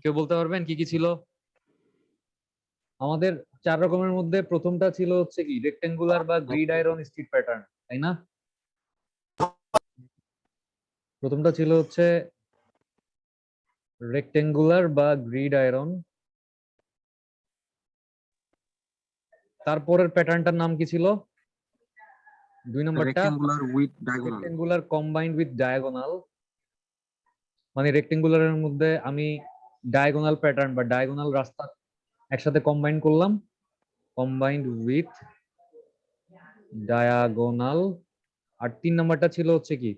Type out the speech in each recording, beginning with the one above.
কেউ বলতে পারবেন কি কি ছিল? আমাদের 4 রকমের মধ্যে প্রথমটা ছিল হচ্ছে কি রেক্টেঙ্গুলার বা গ্রিড আয়রন স্ট্রিট প্যাটার্ন, তাই না? প্রথমটা ছিল হচ্ছে রেক্টেঙ্গুলার বা গ্রিড আয়রন। তারপরের প্যাটার্নটার নাম কি ছিল? 2 নম্বরটা rectangular with diagonal. Rectangular combined with diagonal. মানে রেক্টেঙ্গুলারের মধ্যে আমি ডায়াগোনাল প্যাটার্ন বা ডায়াগোনাল রাস্তা একসাথে কম্বাইন করলাম, কম্বাইন্ড উইথ ডায়াগোনাল। আর 3 নাম্বারটা ছিল হচ্ছে কি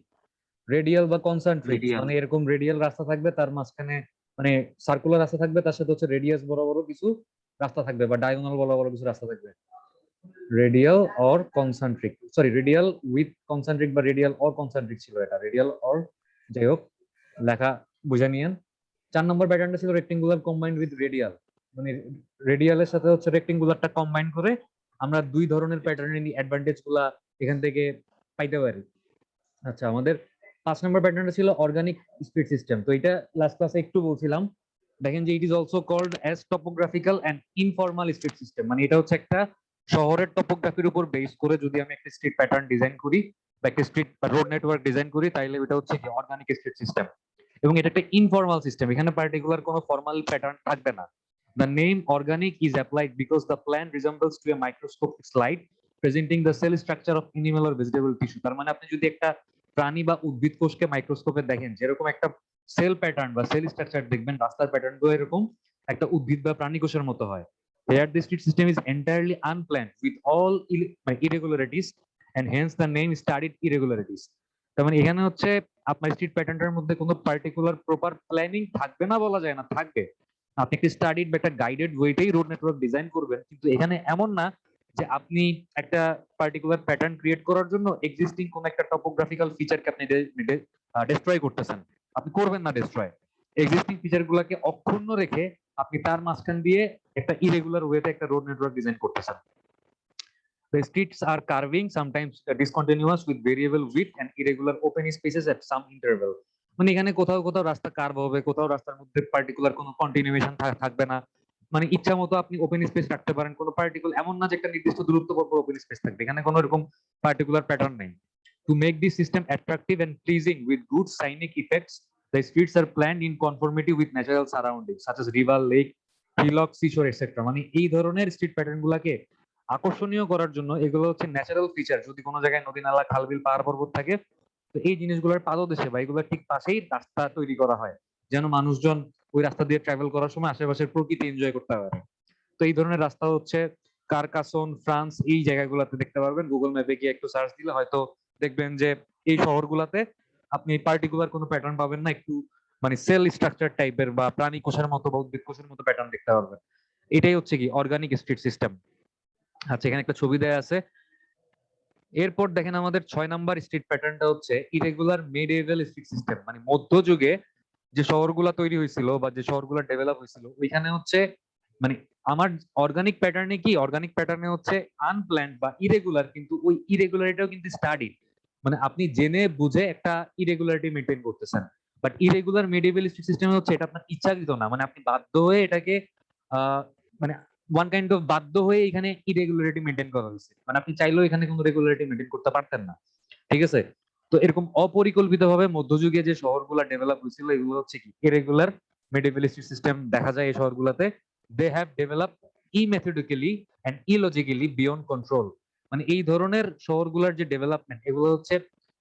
রেডিয়াল বা কনসেন্ট্রিক্স, রেডিয়াল। মানে এরকম রেডিয়াল রাস্তা থাকবে, তার মাঝখানে মানে সার্কুলার রাস্তা থাকবে, তার সাথে হচ্ছে রেডিয়াস বড় বড় কিছু রাস্তা থাকবে বা ডায়াগোনাল বড় বড় কিছু রাস্তা থাকবে। Radial or concentric, sorry radial with concentric বা রেডিয়াল অর কনসেন্ট্রিক ছিল এটা, রেডিয়াল অর যাই হোক, লেখা বুঝে নিয়েন। 4 নম্বর প্যাটার্নটা ছিল রেক্টেঙ্গুলার কম্বাইন্ড উইথ রেডিয়াল, মানে রেডিয়ালের সাথে হচ্ছে রেক্টেঙ্গুলারটা কম্বাইন করে আমরা 2 ধরনের প্যাটার্নের অ্যাডভান্টেজ গুলা এখান থেকে পাইতে পারি। আচ্ছা, আমাদের 5 নম্বর প্যাটার্নটা ছিল অর্গানিক স্পিড সিস্টেম। তো এটা লাস্ট ক্লাসে একটু বলছিলাম, দেখেন যে it is also called as topographical and informal street system. মানে এটা হচ্ছে একটা শহরের টপোগ্রাফির উপর বেস করে যদি আমি একটা স্ট্রিট প্যাটার্ন ডিজাইন করি বা একটা স্ট্রিট বা রোড নেটওয়ার্ক ডিজাইন করি, তাইলে এটা হচ্ছে কি অর্গানিক স্ট্রিট সিস্টেম। এবং এটা একটা ইনফর্মাল সিস্টেম, এখানে পার্টিকুলার কোনো ফর্মাল প্যাটার্ন থাকবে না। The name organic is applied because the plan resembles to a microscopic slide presenting the cell structure of animal or vegetable tissue. তার মানে আপনি যদি একটা প্রাণী বা উদ্ভিদ কোষকে মাইক্রোস্কোপে দেখেন, যেরকম একটা সেল প্যাটার্ন বা সেল স্ট্রাকচার দেখবেন, রাস্তার প্যাটার্ন গুলো এরকম একটা উদ্ভিদ বা প্রাণী কোষের মতো হয়। Here the street system is entirely unplanned with all irregularities and hence the name studied irregularities. তার মানে এখানে হচ্ছে আপনার স্ট্রিট প্যাটার্নটার মধ্যে কোনো পার্টিকুলার প্রপার প্ল্যানিং থাকবে না বলা যায় না, থাকবে। আপনি একটা স্টাডিড বা একটা গাইডেড ওয়েতেই রোড নেটওয়ার্ক ডিজাইন করবেন, কিন্তু এখানে এমন না যে আপনি একটা পার্টিকুলার প্যাটার্ন ক্রিয়েট করার জন্য এক্সিস্টিং কোন একটা টপোগ্রাফিক্যাল ফিচারকে আপনি ডিস্ট্রয় করতেছেন। আপনি করবেন না ডিস্ট্রয়, এক্সিস্টিং ফিচার গুলাকে অক্ষুণ্ণ রেখে আপনি তার মাঝখান দিয়ে একটা ইরেগুলার ওয়েতে একটা রোড নেটওয়ার্ক ডিজাইন করতেছেন। The streets are carving, sometimes discontinuous with variable width and irregular open spaces at some interval. মানে এখানে কোথাও কোথাও রাস্তা কার্ভ হবে, কোথাও রাস্তার মধ্যে পার্টিকুলার কোনো কন্টিনিউয়েশন থাকবে না। মানে ইচ্ছা মতো আপনি ওপেন স্পেস রাখতে পারেন, কোনো পার্টিকুলার এমন না যে একটা নির্দিষ্ট দূরত্ব পর ওপেন স্পেস থাকবে, এখানে কোনো এরকম পার্টিকুলার প্যাটার্ন নেই। To make this system attractive and pleasing with good scenic effects, the streets are planned in conformity with natural surroundings such as river, lake, hillock, seashore, etc. মানে এই ধরনের street pattern গুলাকে আকর্ষণীয় করার জন্য এগুলো হচ্ছে ন্যাচারাল ফিচার। যদি কোনো জায়গায় নদী নালা খালবিল পাহাড় পর্বত থাকে, তো এই জিনিসগুলোর পাদদেশে বা এগুলোর ঠিক পাশেই রাস্তা তৈরি করা হয়, যেন মানুষজন ওই রাস্তা দিয়ে ট্রাভেল করার সময় আশেপাশের প্রকৃতি এনজয় করতে পারে। তো এই ধরনের রাস্তা হচ্ছে কারকাসন, ফ্রান্স, এই জায়গাগুলোতে দেখতে পারবেন। গুগল ম্যাপে গিয়ে একটু সার্চ দিলে হয়তো দেখবেন যে এই শহরগুলোতে আপনি পার্টিকুলার কোনো প্যাটার্ন পাবেন না, একটু মানে সেল স্ট্রাকচার টাইপের বা প্রাণী কোষের মতো বা উদ্ভিদ কোষের মতো প্যাটার্ন দেখতে পারবেন। এটাই হচ্ছে কি অর্গানিক স্ট্রিট সিস্টেম। আচ্ছা, এখানে একটা ছবি দেয়া আছে। এরপর দেখেন আমাদের 6 নাম্বার স্ট্রিট প্যাটার্নটা হচ্ছে ইরেগুলার মিডিয়েভাল স্ট্রিট সিস্টেম। মানে মধ্যযুগে যে শহরগুলা তৈরি হয়েছিল বা যে শহরগুলো ডেভেলপ হয়েছিল, ওইখানে হচ্ছে মানে আমার অর্গানিক প্যাটার্নে কি, অর্গানিক প্যাটার্নে হচ্ছে আনপ্ল্যান্ড বা ইরেগুলার, কিন্তু ওই ইরেগুলারিটাও কিন্তু স্টাডি, মানে আপনি জেনে বুঝে একটা ইরেগুলারিটি মেনটেন করতেছেন। বাট ইরেগুলার মিডিয়েভাল স্ট্রিট সিস্টেমে হচ্ছে এটা আপনার ইচ্ছাকৃত না, মানে আপনি বাধ্য হয়ে এটাকে মানে ওয়ান কাইন্ড অফ বাধ্য হয়ে এখানে ইরেগুলারিটি মেনটেন করা হয়েছে, মানে আপনি চাইলেও এখানে কোনো রেগুলারিটি মেনটেন করতে পারতেন না। ঠিক আছে? তো এরকম অপরিকল্পিত ভাবে মধ্যযুগে যে শহরগুলো ডেভেলপ হয়েছিল, এগুলো হচ্ছে কি ইরেগুলার মিডিয়েভালিস্টিক সিস্টেম দেখা যায় এই শহরগুলোতে। They have develop unmethodically and illogically beyond control. মানে এই ধরনের শহরগুলোর যে ডেভেলপমেন্ট, এগুলো হচ্ছে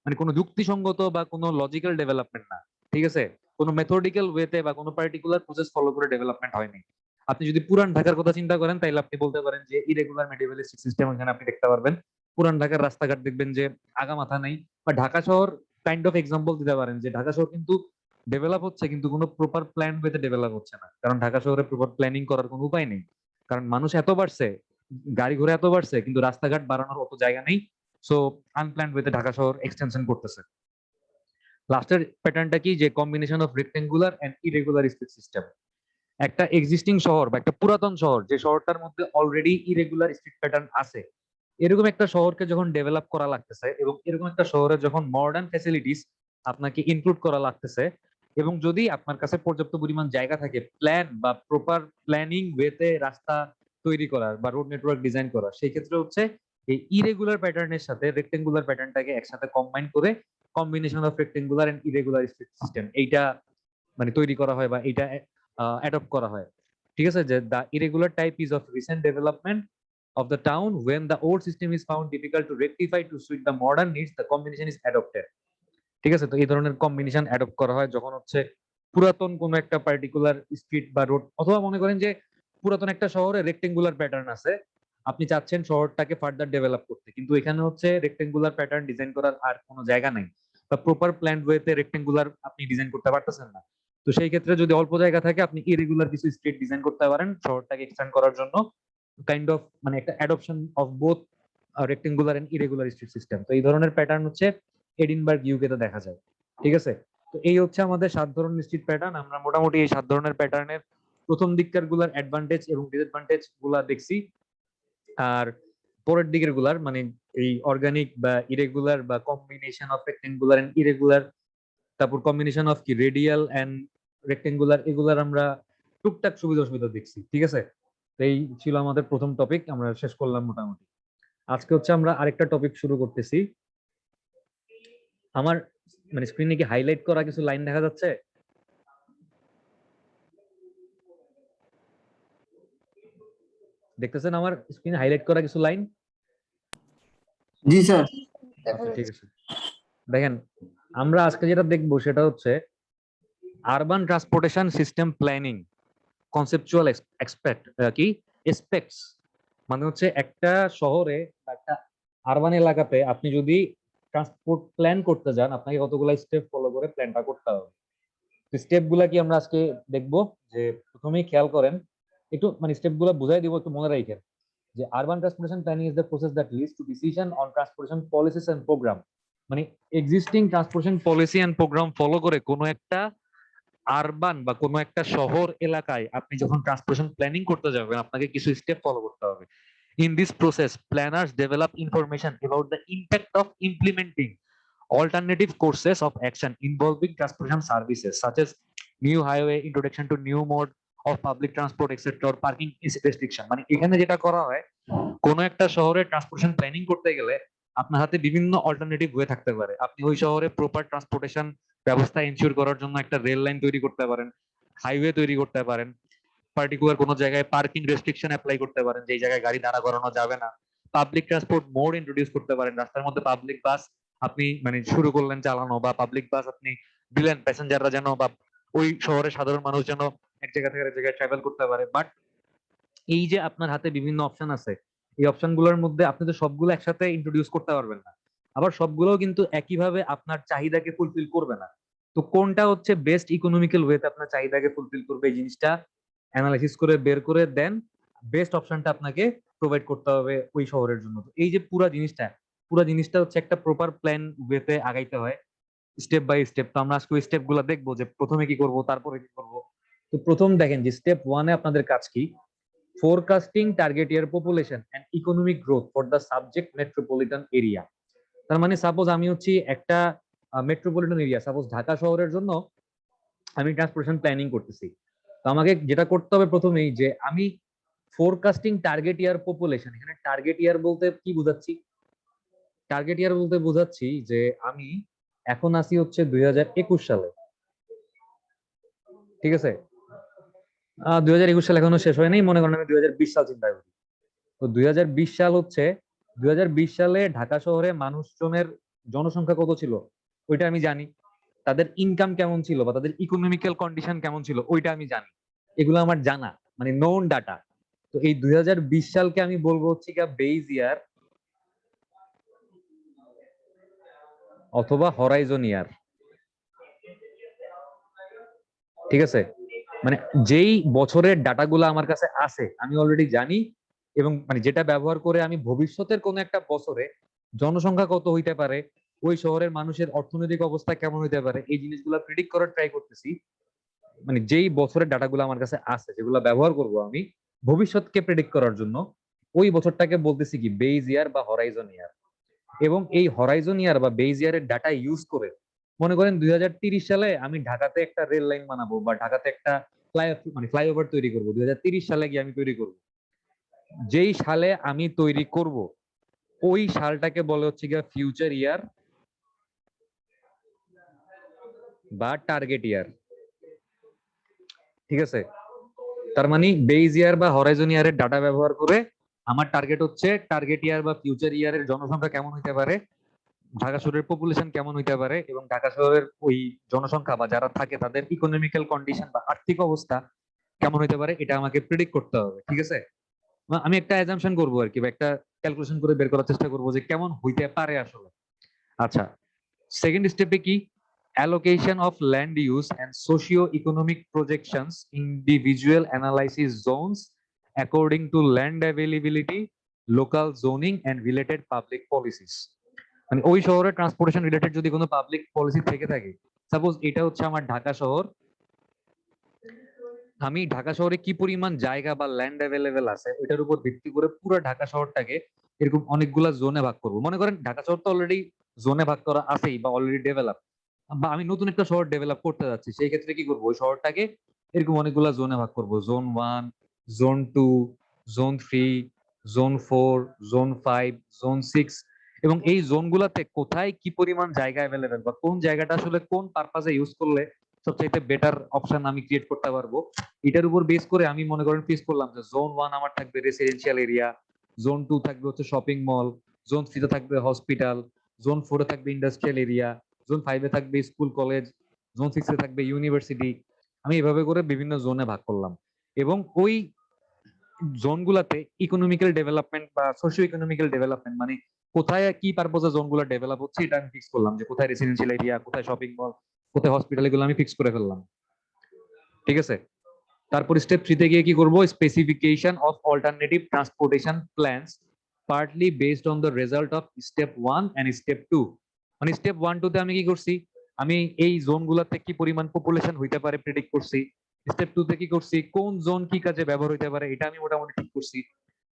মানে কোনো যুক্তিসঙ্গত বা কোনো লজিক্যাল ডেভেলপমেন্ট না। ঠিক আছে? কোনো মেথডিক্যাল ওয়েতে বা কোনো পার্টিকুলার প্রসেস ফলো করে ডেভেলপমেন্ট হয়নি। আপনি যদি পুরান ঢাকার কথা চিন্তা করেন, তাহলে আপনি বলতে পারেন যে ইরেগুলার মিডিয়েভালিস্টিক সিস্টেম এখানে আপনি দেখতে পারবেন। পুরান ঢাকার রাস্তাঘাট দেখবেন যে আগা মাথা নেই, বা ঢাকা শহর কাইন্ড অফ এক্সাম্পল দিতে পারেন যে ঢাকা শহর কিন্তু ডেভেলপ হচ্ছে, কিন্তু কোনো প্রপার প্ল্যান ওয়েতে ডেভেলপ হচ্ছে না, কারণ ঢাকা শহরে প্রপার প্ল্যানিং করার কোনো উপায় নেই। কারণ মানুষ এত বাড়ছে, গাড়ি ঘোড়া এত বাড়ছে, কিন্তু রাস্তাঘাট বাড়ানোর অত জায়গা নেই। সো আনপ্ল্যান্ড ওয়েতে ঢাকা শহর এক্সটেনশন করতেছে। লাস্টের প্যাটার্নটা কি, যে combination of rectangular and irregular street system. একটা এক্সিস্টিং শহর বা একটা পুরাতন শহর, যে শহরটার মধ্যে অলরেডি ইরেগুলার স্ট্রিট প্যাটার্ন আছে, এরকম একটা শহরকে যখন ডেভেলপ করা লাগতেছে এবং এরকম একটা শহরে যখন মডার্ন ফ্যাসিলিটিস আপনাকে ইনক্লুড করা লাগতেছে, এবং যদি আপনার কাছে পর্যাপ্ত পরিমাণ জায়গা থাকে প্ল্যান বা প্রপার প্ল্যানিং ওয়েতে রাস্তা তৈরি করার বা রোড নেটওয়ার্ক ডিজাইন করার, সেই ক্ষেত্রে হচ্ছে এই ইরেগুলার প্যাটার্নের সাথে রেক্টেঙ্গুলার প্যাটার্নটাকে একসাথে কম্বাইন করে combination of rectangular and irregular street system এইটা মানে তৈরি করা হয় বা এইটা অ্যাডপ্ট করা হয়। ঠিক আছে, যে the irregular type is of recent development of the town when the old system is found difficult to rectify to suit the modern needs, the combination is adopted. ঠিক আছে, তো এই ধরনের কম্বিনেশন অ্যাডপ্ট করা হয় যখন হচ্ছে পুরাতন কোন একটা পার্টিকুলার স্ট্রিট বা রোড, অথবা মনে করেন যে পুরাতন একটা শহরে রেক্টেঙ্গুলার প্যাটার্ন আছে, আপনি চাচ্ছেন শহরটাকে ফার্দার ডেভেলপ করতে, কিন্তু এখানে হচ্ছে রেক্টেঙ্গুলার প্যাটার্ন ডিজাইন করার আর কোনো জায়গা নাই বা প্রপার প্ল্যান্ড ওয়েতে রেক্টেঙ্গুলার আপনি ডিজাইন করতে পারতেছেন না। তো সেই ক্ষেত্রে যদি অল্প জায়গা থাকে আপনি ইরেগুলার কিছু স্ট্রিট ডিজাইন করতে পারেন শহরটাকে এক্সটেন্ড করার জন্য, কাইন্ড অফ মানে একটা adoption of both rectangular and irregular street system. তো এই ধরনের প্যাটার্ন হচ্ছে এডিনবার্গ ইউকে তে দেখা যায়। ঠিক আছে, তো এই হচ্ছে আমাদের 7 ধরনের স্ট্রিট প্যাটার্ন। আমরা মোটামুটি এই 7 ধরনের প্যাটার্নের প্রথম দিককার গুলার অ্যাডভান্টেজ এবং ডিসঅ্যাডভান্টেজ গুলা দেখছি, আর পরের দিকের গুলার মানে এই অর্গানিক বা ইরেগুলার বা combination of rectangular and irregular, তারপর কম্বিনেশন অফ কি রেডিয়াল এন্ড রেক্টেঙ্গুলার, এগুলার আমরা টুকটাক সুবিধা অসুবিধা দেখছি। ঠিক আছে, এই ছিল আমাদের প্রথম টপিক, আমরা শেষ করলাম মোটামুটি। আজকে হচ্ছে আমরা আরেকটা টপিক শুরু করতেছি। আমার মানে স্ক্রিনে কি হাইলাইট করা কিছু লাইন দেখা যাচ্ছে? দেখতেছেন আমার স্ক্রিনে হাইলাইট করা কিছু লাইন? জি স্যার। আচ্ছা ঠিক আছে, দেখেন আমরা আজকে যেটা দেখবো সেটা হচ্ছে urban transportation system planning conceptual কি এসপেক্টস, মানে হচ্ছে একটা শহরে বা একটা আরবান এলাকাতে আপনি যদি ট্রান্সপোর্ট প্ল্যান করতে যান আপনাকে কতগুলো স্টেপ ফলো করে প্ল্যানটা করতে হবে। স্টেপ গুলা কি আমরা আজকে দেখবো, যে প্রথমেই খেয়াল করেন একটু মানে স্টেপ গুলা বুঝাই দিব, একটু মনে রাখেন যে urban transportation planning is the process that leads to decision on transportation policies and program. মানে existing transportation policy and program follow করে কোনো একটা আরবান বা কোনো একটা শহর এলাকায় আপনি যখন ট্রান্সপোর্টেশন প্ল্যানিং করতে যাবেন আপনাকে কিছু স্টেপ ফলো করতে হবে। In this process, planners develop information about the impact of implementing alternative courses of action involving transportation services, such as new highway, introduction to new mode of public transport, etc., or parking restriction. মানে এখানে যেটা করা হয়, কোনো একটা শহরে transportation planning করতে গেলে আপনার হাতে বিভিন্ন অল্টারনেটিভ হয়ে থাকতে পারে। আপনি ওই শহরে প্রপার ট্রান্সপোর্টেশন ব্যবস্থা এনশিওর করার জন্য একটা রেল লাইন তৈরি করতে পারেন, হাইওয়ে তৈরি করতে পারেন, পার্টিকুলার কোনো জায়গায় পার্কিং রেস্ট্রিকশন অ্যাপ্লাই করতে পারেন যেই জায়গায় গাড়ি দাঁড়া করানো যাবে না, পাবলিক ট্রান্সপোর্ট মোড ইন্ট্রোডিউস করতে পারেন, রাস্তার মধ্যে পাবলিক বাস আপনি মানে শুরু করলেন চালানো, বা পাবলিক বাস আপনি দিলেন প্যাসেঞ্জাররা যেন বা ওই শহরের সাধারণ মানুষ যেন এক জায়গা থেকে আরেক জায়গায় ট্রাভেল করতে পারে। বাট এই যে আপনার হাতে বিভিন্ন অপশন আছে, এই অপশন গুলোর মধ্যে আপনি তো সবগুলো একসাথে ইন্ট্রোডিউস করতে পারবেন না, আবার সবগুলো কিন্তু একইভাবে আপনার চাহিদাকে ফুলফিল করবে না। তো কোনটা হচ্ছে বেস্ট ইকোনমিক্যাল ওয়েতে আপনার চাহিদাকে ফুলফিল করবে এই জিনিসটা অ্যানালাইসিস করে বের করে দেন বেস্ট অপশনটা আপনাকে প্রোভাইড করতে হবে ওই শহরের জন্য। তো এই যে পুরো জিনিসটা হচ্ছে একটা প্রপার প্ল্যান ওয়েতে আগাইতে হয় স্টেপ বাই স্টেপ। তো আমরা আজকে ওই স্টেপ গুলা দেখবো যে প্রথমে কি করব তারপরে কি করব। তো প্রথম দেখেন যে স্টেপ ওয়ানে আপনাদের কাজ কি, forecasting target year population and economic growth for the subject metropolitan area. তার মানে সাপোজ আমি হচ্ছি একটা মেট্রোপলিটন এরিয়া, সাপোজ ঢাকা শহরের জন্য আমি ট্রান্সপোর্টেশন প্ল্যানিং করতেছি। তো আমাকে যেটা করতে হবে প্রথমেই যে আমি ফোরকাস্টিং টার্গেট ইয়ার পপুলেশন, এখানে টার্গেট ইয়ার বলতে কি বোঝাচ্ছি, টার্গেট ইয়ার বলতে বোঝাচ্ছি যে আমি এখন আসি হচ্ছে 2021 সালে। ঠিক আছে, 2021 সাল এখনো শেষ হয় নাই, মনে করেন আমি 2020 সাল চিন্তা করি। তো 2020 সাল হচ্ছে 2020 সালে ঢাকা শহরে মানুষজনের জনসংখ্যা কত ছিল ওইটা আমি জানি, তাদের ইনকাম কেমন ছিল বা তাদের ইকোনমিক্যাল কন্ডিশন কেমন ছিল ওইটা আমি জানি, এগুলো আমার জানা মানে নোন ডাটা। তো এই 2020 সালকে আমি বলবো হচ্ছে কি বেজ ইয়ার অথবা হরাইজন ইয়ার। ঠিক আছে, মানে যেই বছরের ডাটাগুলো আমার কাছে আছে আমি অলরেডি জানি, এবং মানে যেটা ব্যবহার করে আমি ভবিষ্যতের কোন একটা বছরে জনসংখ্যা কত হইতে পারে, ওই শহরের মানুষের অর্থনৈতিক অবস্থা কেমন হইতে পারে এই জিনিসগুলো প্রেডিক্ট করার ট্রাই করতেছি। মানে যেই বছরের ডাটাগুলো আমার কাছে আছে যেগুলো ব্যবহার করব আমি ভবিষ্যৎকে প্রেডিক্ট করার জন্য, ওই বছরটাকে বলতেছি কি বেজ ইয়ার বা হরাইজন ইয়ার। এবং এই হরাইজন ইয়ার বা বেজ ইয়ারের ডাটা ইউজ করে মনে করেন 2030 সালে আমি ঢাকাতে একটা রেল লাইন বানাবো বা ঢাকাতে একটা ফ্লাইওভার তৈরি করবো, 2030 সালে গিয়ে আমি তৈরি করব। যেই সালে আমি তৈরি করব ওই সালটাকে বলে হচ্ছে গিয়ে ফিউচার ইয়ার বা টার্গেট ইয়ার। ঠিক আছে, তার মানে বেজ ইয়ার বা হরাইজন ইয়ারের ডাটা ব্যবহার করে আমার টার্গেট হচ্ছে টার্গেট ইয়ার বা ফিউচার ইয়ারের জনসংখ্যা কেমন হইতে পারে, ঢাকা শহরের পপুলেশন কেমন হইতে পারে, এবং ঢাকা শহরের ওই জনসংখ্যা বা যারা থাকে তাদের ইকোনমিক্যাল কন্ডিশন বা আর্থিক অবস্থা কেমন হইতে পারে, এটা আমাকে প্রেডিক্ট করতে হবে। ঠিক আছে, আমি একটা অ্যাজাম্পশন করবো আর কি, বা একটা ক্যালকুলেশন করে বের করার চেষ্টা করবো যে কেমন হইতে পারে আসলে। আচ্ছা, সেকেন্ড স্টেপে কি, allocation of land use and socio-economic projections, individual analysis zones according to land availability, local zoning and related public policies। মানে ওই শহরে ট্রান্সপোর্টেশন রিলেটেড যদি কোনো পাবলিক পলিসি থেকে থাকে, সাপোজ এটা হচ্ছে আমার ঢাকা শহর, আমি ঢাকা শহরে কি পরিমাণ জায়গা বা ল্যান্ড অ্যাভেলেবেল আছে ওইটার উপর ভিত্তি করে পুরো ঢাকা শহরটাকে এরকম অনেকগুলা জোনে ভাগ করবো। মনে করেন ঢাকা শহর তো অলরেডি জোনে ভাগ করা আছেই বা অলরেডি ডেভেলপ, বা আমি নতুন একটা শহর ডেভেলপ করতে যাচ্ছি, সেই ক্ষেত্রে কি করবো, ওই শহরটাকে এরকম অনেকগুলা জোনে ভাগ করবো, zone 1, zone 2, zone 3, zone 4, zone 5, zone 6। এবং এই জোনগুলাতে কোথায় কি পরিমাণ জায়গা অ্যাভেলেবেল বা কোন জায়গাটা আসলে কোন পারপাজে ইউজ করলে সবচাইতে বেটার অপশন আমি ক্রিয়েট করতে পারবো, এটার উপর বেস করে আমি মনে করেন ফিক্স করলাম যে জোন 1 আমার থাকবে রেসিডেন্সিয়াল এরিয়া, জোন 2 থাকবে হচ্ছে শপিং মল, জোন 3 তে থাকবে হসপিটাল, জোন 4 এ থাকবে ইন্ডাস্ট্রিয়াল এরিয়া, জোন 5 এ থাকবে স্কুল কলেজ, জোন 6 এ থাকবে ইউনিভার্সিটি। আমি এভাবে করে বিভিন্ন জোনে ভাগ করলাম, এবং ওই জোনগুলাতে ইকোনমিক্যাল ডেভেলপমেন্ট বা সোশিও ইকোনমিক্যাল ডেভেলপমেন্ট মানে কোথায় কি পারপোজে জোনগুলো ডেভেলপ হচ্ছে এটা আমি ফিক্স করলাম, যে কোথায় রেসিডেন্সিয়াল এরিয়া, কোথায় শপিং মল, কোথায় হসপিটাল, এগুলো আমি ফিক্স করে ফেললাম। ঠিক আছে, তারপর স্টেপ 3 তে গিয়ে কি করব, specification of alternative transportation plans partly based on the result of step 1 and step 2। মানে স্টেপ 1 2 তে আমি কি করছি, আমি এই জোনগুলোতে কি পরিমাণ পপুলেশন হইতে পারে প্রেডিক্ট করছি। স্টেপ 2 তে কি করছি, কোন জোন কি কাজে ব্যবহার হইতে পারে এটা আমি মোটামুটি ঠিক করছি।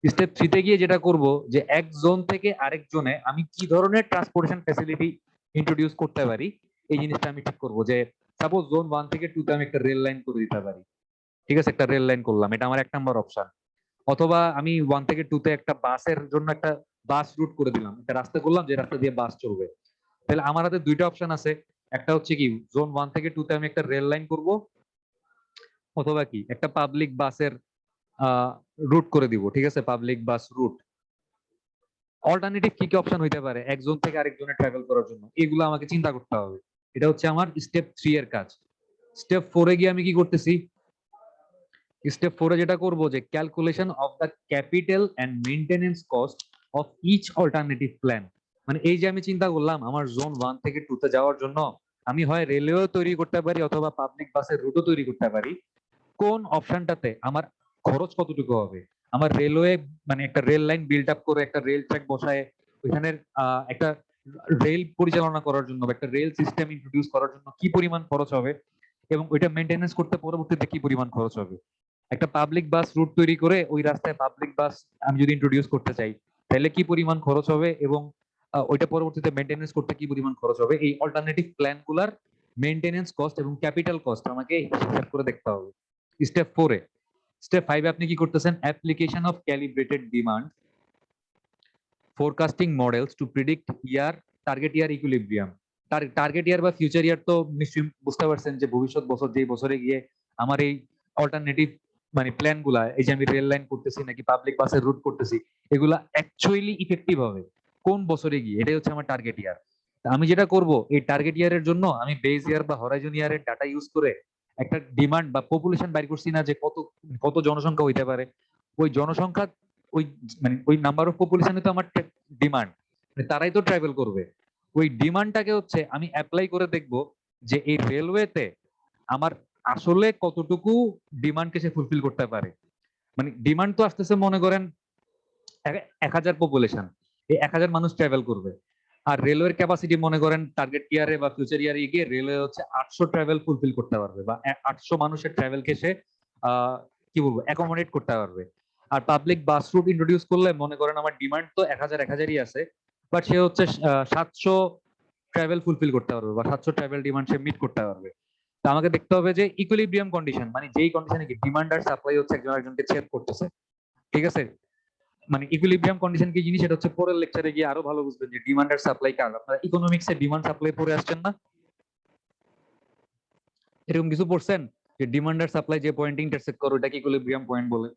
স্টেপ 3 তে গিয়ে যেটা করব, যে এক জোন থেকে আরেক জোনে আমি কি ধরনের ট্রান্সপোর্টেশন ফ্যাসিলিটি ইন্ট্রোডিউস করতে পারি, এই জিনিসটা আমি ঠিক করব। যে সাপোজ জোন 1 থেকে 2 তে আমি একটা রেল লাইন করে দিতে পারি। ঠিক আছে, একটা রেল লাইন করলাম, এটা আমার 1 নম্বর অপশন। অথবা আমি 1 থেকে 2 তে একটা বাসের জন্য একটা বাস রুট করে দিলাম, একটা রাস্তা করলাম যে রাস্তা দিয়ে বাস চলবে। তাহলে আমার হাতে দুইটা অপশন আছে, একটা হচ্ছে কি জোন 1 থেকে 2 তে আমি একটা রেল লাইন করব, অথবা কি একটা পাবলিক বাসের রুট করে দিব। ঠিক আছে, পাবলিক বাস রুট। অল্টারনেটিভ কি কি অপশন হইতে পারে এক জোন থেকে আরেক জোনে ট্রাভেল করার জন্য, এগুলো আমাকে চিন্তা করতে হবে। এটা হচ্ছে আমার স্টেপ 3 এর কাজ। স্টেপ 4 এ গিয়ে আমি কি করতেছি, স্টেপ 4 এ যেটা করব, যে calculation of the capital and maintenance cost of each alternative plan. মানে এই যে আমি চিন্তা করলাম আমার জোন 1 থেকে 2 তে যাওয়ার জন্য আমি হয় রেলওয়ে তৈরি করতে পারি অথবা পাবলিক বাসের রুটও তৈরি করতে পারি, কোন অপশনটাতে আমার খরচ কতটুকু হবে। আমার রেলওয়ে মানে একটা রেল লাইন বিল্ড আপ করে একটা রেল ট্র্যাক বসায় ওইখানের একটা রেল পরিচালনা করার জন্য বা একটা রেল সিস্টেম ইন্ট্রোডিউস করার জন্য কি পরিমাণ খরচ হবে, এবং ওইটা মেনটেনেন্স করতে পরবর্তীতে কি পরিমাণ খরচ হবে। একটা পাবলিক বাস রুট তৈরি করে ওই রাস্তায় পাবলিক বাস আমি যদি ইন্ট্রোডিউস করতে চাই তাহলে কি পরিমাণ খরচ হবে, এবং ওইটা পরবর্তীতে মেনটেনেন্স করতে কি পরিমাণ খরচ হবে, এই অল্টারনেটিভ প্ল্যান গুলার মেনটেনেন্স কস্ট এবং ক্যাপিটাল কস্ট আমাকে হিসাব করে দেখতে হবে। স্টেপ 4 এ, স্টেপ 5 এ আপনি কি করতেছেন, application of calibrated demand forecasting models to predict year target year equilibrium. Target year বা ফিউচার ইয়ার তো নিশ্চয়ই বুঝতে পারছেন যে ভবিষ্যৎ বছর যেই বছরে গিয়ে আমার এই অল্টারনেটিভ মানে প্ল্যান গুলা, এই যে আমি রেল লাইন করতেছি নাকি পাবলিক বাসের রুট করতেছি, এগুলা অ্যাকচুয়ালি ইফেক্টিভ হবে কোন বছরে গিয়ে, এটাই হচ্ছে আমার টার্গেট ইয়ার। আমি যেটা করব, এই টার্গেট ইয়ারের জন্য আমি বেজ ইয়ার বা হরাইজন ইয়ারের ডাটা ইউজ করে একটা ডিমান্ড বা পপুলেশন বাইর করছি না, যে কত কত জনসংখ্যা হইতে পারে। ওই জনসংখ্যা ওই মানে ওই নাম্বার অফ পপুলেশনে তো আমার ডিমান্ড, তারাই তো ট্রাভেল করবে। ওই ডিমান্ডটাকে হচ্ছে আমি অ্যাপ্লাই করে দেখব যে এই রেলওয়েতে আমার আসলে কতটুকু ডিমান্ডকে সে ফুলফিল করতে পারে। মানে ডিমান্ড তো আসতেছে মনে করেন 1000 পপুলেশন, এই 1000 মানুষ ট্রাভেল করবে। আর রেলওয়ের ক্যাপাসিটি মনে করেন টার্গেট ইয়ারে বা ফিউচার ইয়ারে গিয়ে রেলওয়ে হচ্ছে 800 ট্রাভেল ফুলফিল করতে পারবে, বা 800 মানুষের ট্রাভেলকে সে কি বলবো অ্যাকোমোডেট করতে পারবে। আর পাবলিক বাস রুট ইন্ট্রোডিউস করলে মনে করেন আমার ডিমান্ড তো 1000 1000ই আছে, বাট সে হচ্ছে 700 ট্রাভেল ফুলফিল করতে পারবে বা 700 ট্রাভেল ডিমান্ড সে মিট করতে পারবে। তো আমাকে দেখতে হবে যে ইকুইলিব্রিয়াম কন্ডিশন, মানে যেই কন্ডিশনে কি ডিমান্ড আর সাপ্লাই হচ্ছে একজন আরেকজনকে ছেদ করতেছে, ঠিক আছে। মানে ইকুইলিব্রিয়াম কন্ডিশন কি জিনিস, এটা হচ্ছে পরের লেকচারে গিয়ে আরো ভালো বুঝবেন যে ডিমান্ড আর সাপ্লাই কার। আপনারা ইকোনমিক্সে ডিমান্ড সাপ্লাই পড়ে আসছেন না, এরকম কিছু পড়ছেন যে ডিমান্ড আর সাপ্লাই যে পয়েন্ট ইন্টারসেক্ট করে ওটাকে ইকুইলিব্রিয়াম পয়েন্ট বলে?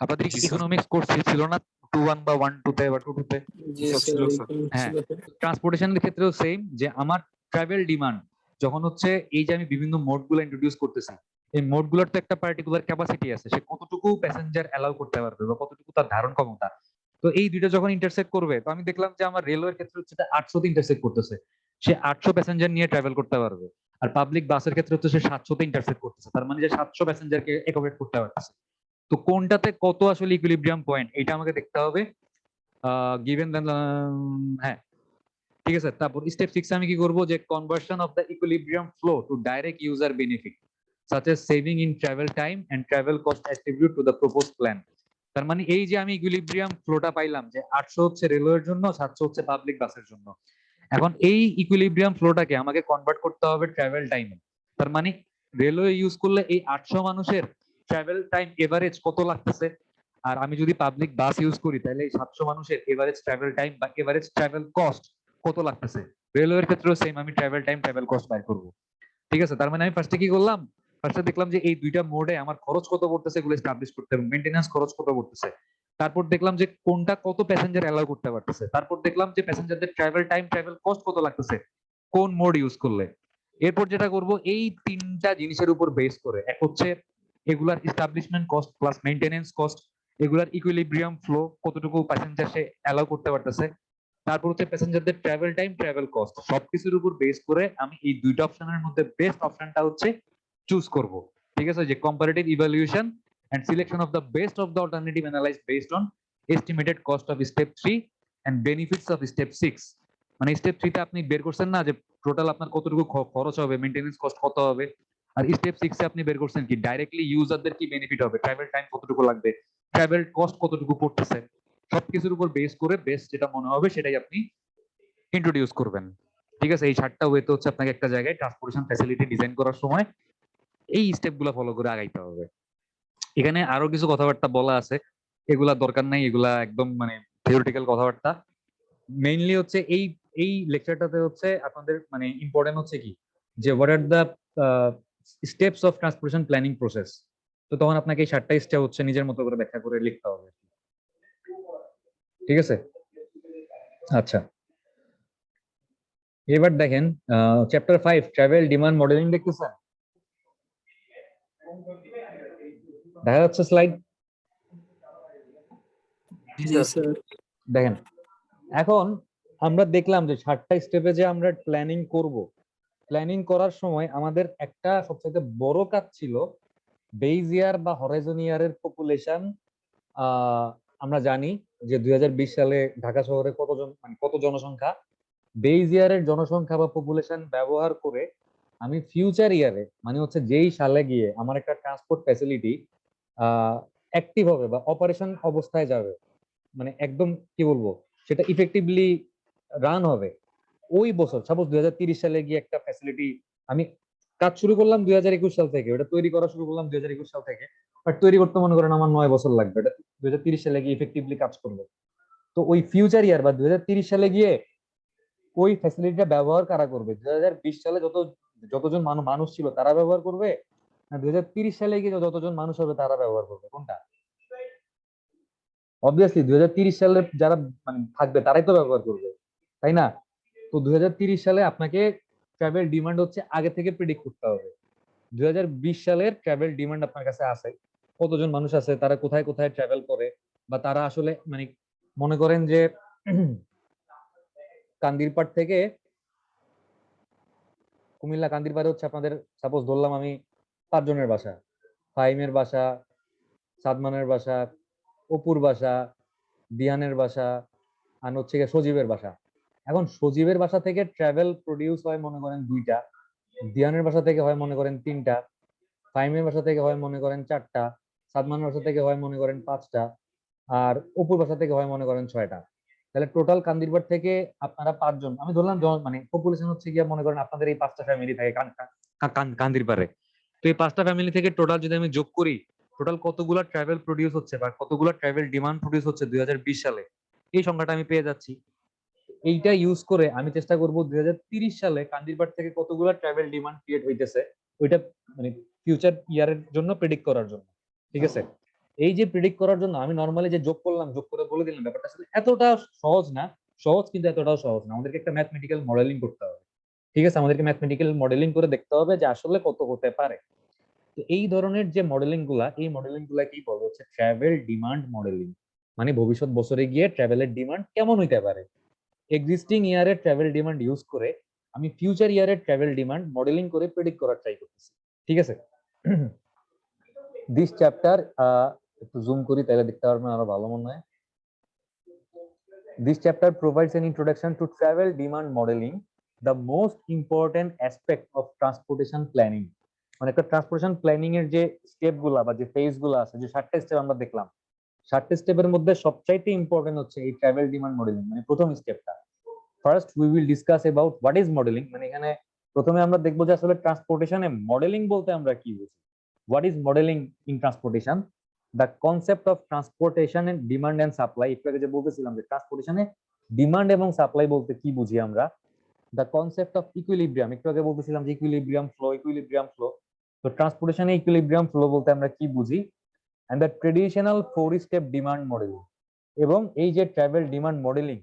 আপনাদের জি স্যার। ইকোনমিক্স কোর্স ছিল না 2-1 বা 1-2 তে বা 2-2 তে? জি স্যার ছিল স্যার। হ্যাঁ, ট্রান্সপোর্টেশনের ক্ষেত্রেও সেম, যে আমার ট্রাভেল ডিমান্ড যখন হচ্ছে এই যে আমি বিভিন্ন মোড গুলো ইন্ট্রোডিউস করতেছি, এই মোড গুলোর তো একটা পার্টিকুলার ক্যাপাসিটি আছে, সে কতটুকু প্যাসেঞ্জার অ্যালাউ করতে পারবে বা কতটুকু তার ধারণ ক্ষমতা। তো এই দুইটা যখন ইন্টারসেক্ট করবে, তো আমি দেখলাম যে আমার রেলওয়ের ক্ষেত্রে হচ্ছে 800 তে ইন্টারসেক্ট করতেছে, সে 800 প্যাসেঞ্জার নিয়ে ট্রাভেল করতে পারবে। আর পাবলিক বাসের ক্ষেত্রে হচ্ছে সে 700 তে ইন্টারসেক্ট করতেছে, তার মানে যে 700 প্যাসেঞ্জারকে একোমোডেট করতে পারতেছে। তো কোনটাতে কত আসলে ইকুইলিব্রিয়াম পয়েন্ট, এটা আমাকে দেখতে হবে গিভেন দেন। হ্যাঁ, ঠিক আছে। তারপর স্টেপ 6 আমি কি করব, যে conversion of the equilibrium flow two direct user benefit such as saving in travel time and travel cost attribute to the proposed plan। তার মানে এই যে আমি ইকুইলিব্রিয়াম ফ্লোটা পাইলাম যে 800 হচ্ছে রেলওয়ের জন্য, 700 হচ্ছে পাবলিক বাসের জন্য। এখন এই ইকুইলিব্রিয়াম ফ্লোটাকে আমাকে কনভার্ট করতে হবে ট্রাভেল টাইমে। তার মানে রেলওয়ে ইউজ করলে এই 800 মানুষের ট্রাভেল টাইম এভারেজ কত লাগতেছে, আর আমি যদি পাবলিক বাস ইউজ করি তাহলে এই 700 মানুষের এভারেজ ট্রাভেল টাইম বা এভারেজ ট্রাভেল কস্ট কত লাগতেছে। রেলওয়ের ক্ষেত্রেও সেম, আমি ট্রাভেল টাইম ট্রাভেল কস্ট বাই করব, ঠিক আছে। তার মানে আমি ফার্স্টে কি করলাম, ফার্স্টে দেখলাম যে এই দুইটা মোডে আমার খরচ কত পড়তেছে এগুলো এস্টাবলিশ করতে হবে, মেইনটেনেন্স খরচ কত পড়তেছে। তারপর দেখলাম যে কোনটা কত প্যাসেঞ্জার অ্যালাউ করতে পারতেছে। তারপর দেখলাম যে প্যাসেঞ্জারদের ট্রাভেল টাইম ট্রাভেল কস্ট কত লাগতেছে কোন মোড ইউজ করলে। এরপর যেটা করব, এই তিনটা জিনিসের উপর বেস করে, এক হচ্ছে এগুলার establishment cost plus maintenance cost, এগুলার ইকুইলিব্রিয়াম ফ্লো কতটুকু প্যাসেঞ্জার সে অ্যালাউ করতে পারতেছে, তারপর হচ্ছে প্যাসেঞ্জারদের ট্রাভেল টাইম ট্রাভেল কস্ট, সবকিছুর উপর বেস করে আমি এই দুইটা অপশনের মধ্যে বেস্ট অপশনটা হচ্ছে চুজ করব, ঠিক আছে। যে comparative evaluation and selection of the best of the alternative analysed based on estimated cost of step 3 and benefits of step 6। মানে স্টেপ 3 তে আপনি বের করছেন না যে টোটাল আপনার কতটুকু খরচ হবে, মেইনটেনেন্স কস্ট কত হবে, আর স্টেপ 6 এ আপনি বের করছেন কি ডাইরেক্টলি ইউজারদের কি বেনিফিট হবে, ট্রাভেল টাইম কতটুকু লাগবে, ট্রাভেল কস্ট কতটুকু পড়তেছে। সবকিছুর উপর বেস করে বেস্ট যেটা মনে হবে সেটাই আপনি ইন্ট্রোডিউস করবেন, ঠিক আছে। এই 7টা ওয়েতে হচ্ছে আপনাকে একটা জায়গায় ট্রান্সপোর্টেশন ফ্যাসিলিটি ডিজাইন করার সময় এই স্টেপগুলো ফলো করে আগাইতে হবে। এখানে আরো কিছু কথাবার্তা বলা আছে, এগুলা দরকার নাই, এগুলা একদম মানে থিওরিটিক্যাল কথাবার্তা। মেইনলি হচ্ছে এই এই লেকচারটাতে হচ্ছে আপনাদের মানে ইম্পর্টেন্ট হচ্ছে কি, যে what are the steps of transportation planning process. তো তখন আপনাকে এই 7টা স্টেপ হচ্ছে নিজের মতো করে ব্যাখ্যা করে লিখতে হবে, ঠিক আছে। আচ্ছা, এবার দেখেন চ্যাপ্টার 5 ট্রাভেল ডিমান্ড মডেলিং দেখতেছেন, দেখা যাচ্ছে স্লাইড? জি স্যার। দেখেন, এখন আমরা দেখলাম যে 7টা স্টেপে যে আমরা প্ল্যানিং করব, প্ল্যানিং করার সময় আমাদের একটা সবচেয়ে বড় কাজ ছিল বেজ ইয়ার বা হরাইজন ইয়ারের পপুলেশন। আমরা জানি যে 2020 সালে ঢাকা শহরে কতজন মানে কত জনসংখ্যা, বেজ ইয়ারের জনসংখ্যা বা পপুলেশন ব্যবহার করে আমি ফিউচার ইয়ারে মানে হচ্ছে যেই সালে গিয়ে আমার একটা ট্রান্সপোর্ট ফ্যাসিলিটি অ্যাক্টিভ হবে বা অপারেশন অবস্থায় যাবে, মানে একদম কি বলবো সেটা ইফেক্টিভলি রান হবে, ওই বছর সাপোজ 2030 সালে গিয়ে একটা ফ্যাসিলিটি আমি কাজ শুরু করলাম 2021 সাল থেকে, ওটা তৈরি করা শুরু করলাম 2021 সাল থেকে, বাট তৈরি করতে মনে করেন আমার 9 বছর লাগবে, এটা 2030 সালে গিয়ে ইফেক্টিভলি কাজ করবে। তো ওই ফিউচার ইয়ার বা 2030 সালে গিয়ে ওই ফ্যাসিলিটিটা ব্যবহার কারা করবে, 2020 সালে যতজন মানুষ ছিল তারা ব্যবহার করবে, না 2030 সালে গিয়ে যতজন মানুষ হবে তারা ব্যবহার করবে, কোনটা? অবভিয়াসলি 2030 সালে যারা মানে থাকবে তারাই তো ব্যবহার করবে, তাই না? তো 2030 সালে আপনাকে ট্রাভেল ডিমান্ড হচ্ছে আগে থেকে প্রেডিক্ট করতে হবে। 2020 সালের ট্রাভেল ডিমান্ড আপনার কাছে আছে, কতজন মানুষ আছে, তারা কোথায় কোথায় ট্রাভেল করে, বা তারা আসলে মানে মনে করেন যে কান্দিরপাড় থেকে কুমিল্লা কান্দিরপাড়ে হচ্ছে আপনাদের সাপোজ ধরলাম আমি 5 জনের বাসা, ফাহিমের বাসা, সাদমানের বাসা, অপুর বাসা, দিহানের বাসা, আর হচ্ছে গিয়ে সজীবের বাসা। এখন সজীবের বাসা থেকে ট্রাভেল প্রডিউস হয় মনে করেন 2টা, দিহানের বাসা থেকে হয় মনে করেন 3টা, ফাহিমের বাসা থেকে হয় মনে করেন 4টা, সাদমানের বাসা থেকে হয় মনে করেন 5টা, আর অপুর বাসা থেকে হয় মনে করেন 6টা। তাহলে টোটাল কান্দিরবার থেকে আপনারা 5 জন, আমি ধরলাম মানে পপুলেশন হচ্ছে গিয়া, মনে করেন আপনাদের এই 5টা ফ্যামিলি থাকে কান্দিরপাড়ে। তো এই 5টা ফ্যামিলি থেকে টোটাল যদি আমি যোগ করি, টোটাল কতগুলা ট্রাভেল প্রডিউস হচ্ছে বা কতগুলা ট্রাভেল ডিমান্ড প্রডিউস হচ্ছে 2020 সালে, এই সংখ্যাটা আমি পেয়ে যাচ্ছি। এইটা ইউজ করে আমি চেষ্টা করব 2030 সালে কান্দিরপাড় থেকে কতগুলা ট্রাভেল ডিমান্ড ক্রিয়েট হইতেছে ওইটা মানে ফিউচার ইয়ারের জন্য প্রেডিক্ট করার জন্য। ঠিক আছে, এই যে প্রেডিক্ট করার জন্য আমি নর্মালি যে যোগ করলাম, যোগ করে বলে দিলাম, ব্যাপারটা আসলে এতটা সহজ না। সহজ কিন্তু এতটাও সহজ না, আমাদেরকে একটা ম্যাথমেটিক্যাল মডেলিং করতে হবে। ঠিক আছে, আমাদেরকে ম্যাথমেটিক্যাল মডেলিং করে দেখতে হবে যে আসলে কত হতে পারে। তো এই ধরনের যে মডেলিং গুলা, এই মডেলিং গুলা কি বলে হচ্ছে ট্রাভেল ডিমান্ড মডেলিং। মানে ভবিষ্যৎ বছরে গিয়ে ট্রাভেলের ডিমান্ড কেমন হইতে পারে, এক্সিস্টিং ইয়ারের ট্রাভেল ডিমান্ড ইউজ করে আমি ফিউচার ইয়ারের ট্রাভেল ডিমান্ড মডেলিং করে প্রেডিক্ট করার ট্রাই করতেছি। ঠিক আছে, দিস চ্যাপ্টার একটু জুম করি তাহলে দেখতে পারবেন আরো ভালো মনে হয়। This chapter provides an introduction to travel demand modeling, the most important aspect of transportation planning. মানে একটা ট্রান্সপোর্টেশন প্ল্যানিং এর যে স্টেপ গুলা বা যে ফেজ গুলা আছে, যে 7টা স্টেপ আমরা দেখলাম, 7টা স্টেপের মধ্যে সবচাইতে ইম্পর্টেন্ট হচ্ছে এই ট্রাভেল ডিমান্ড মডেলিং, মানে প্রথম স্টেপটা। First we will discuss about what is modelling. মানে এখানে প্রথমে আমরা দেখবো যে আসলে ট্রান্সপোর্টেশনে মডেলিং বলতে আমরা কি বুঝি। What is modelling in transportation? The concept of transportation and demand and supply. একটু আগে যে বলতেছিলাম যে ট্রান্সপোর্টেশনে ডিমান্ড এবং সাপ্লাই বলতে কি বুঝি আমরা। দ্য কনসেপ্ট অফ ইকুইলিব্রিয়াম, একটু আগে বলতেছিলাম যে ইকুইলিব্রিয়াম ফ্লো। তো ট্রান্সপোর্টেশনে ইকুইলিব্রিয়াম ফ্লো বলতে আমরা কি বুঝি। And the traditional 4 step demand modelling. এবং এই যে ট্রাভেল ডিমান্ড মডেলিং,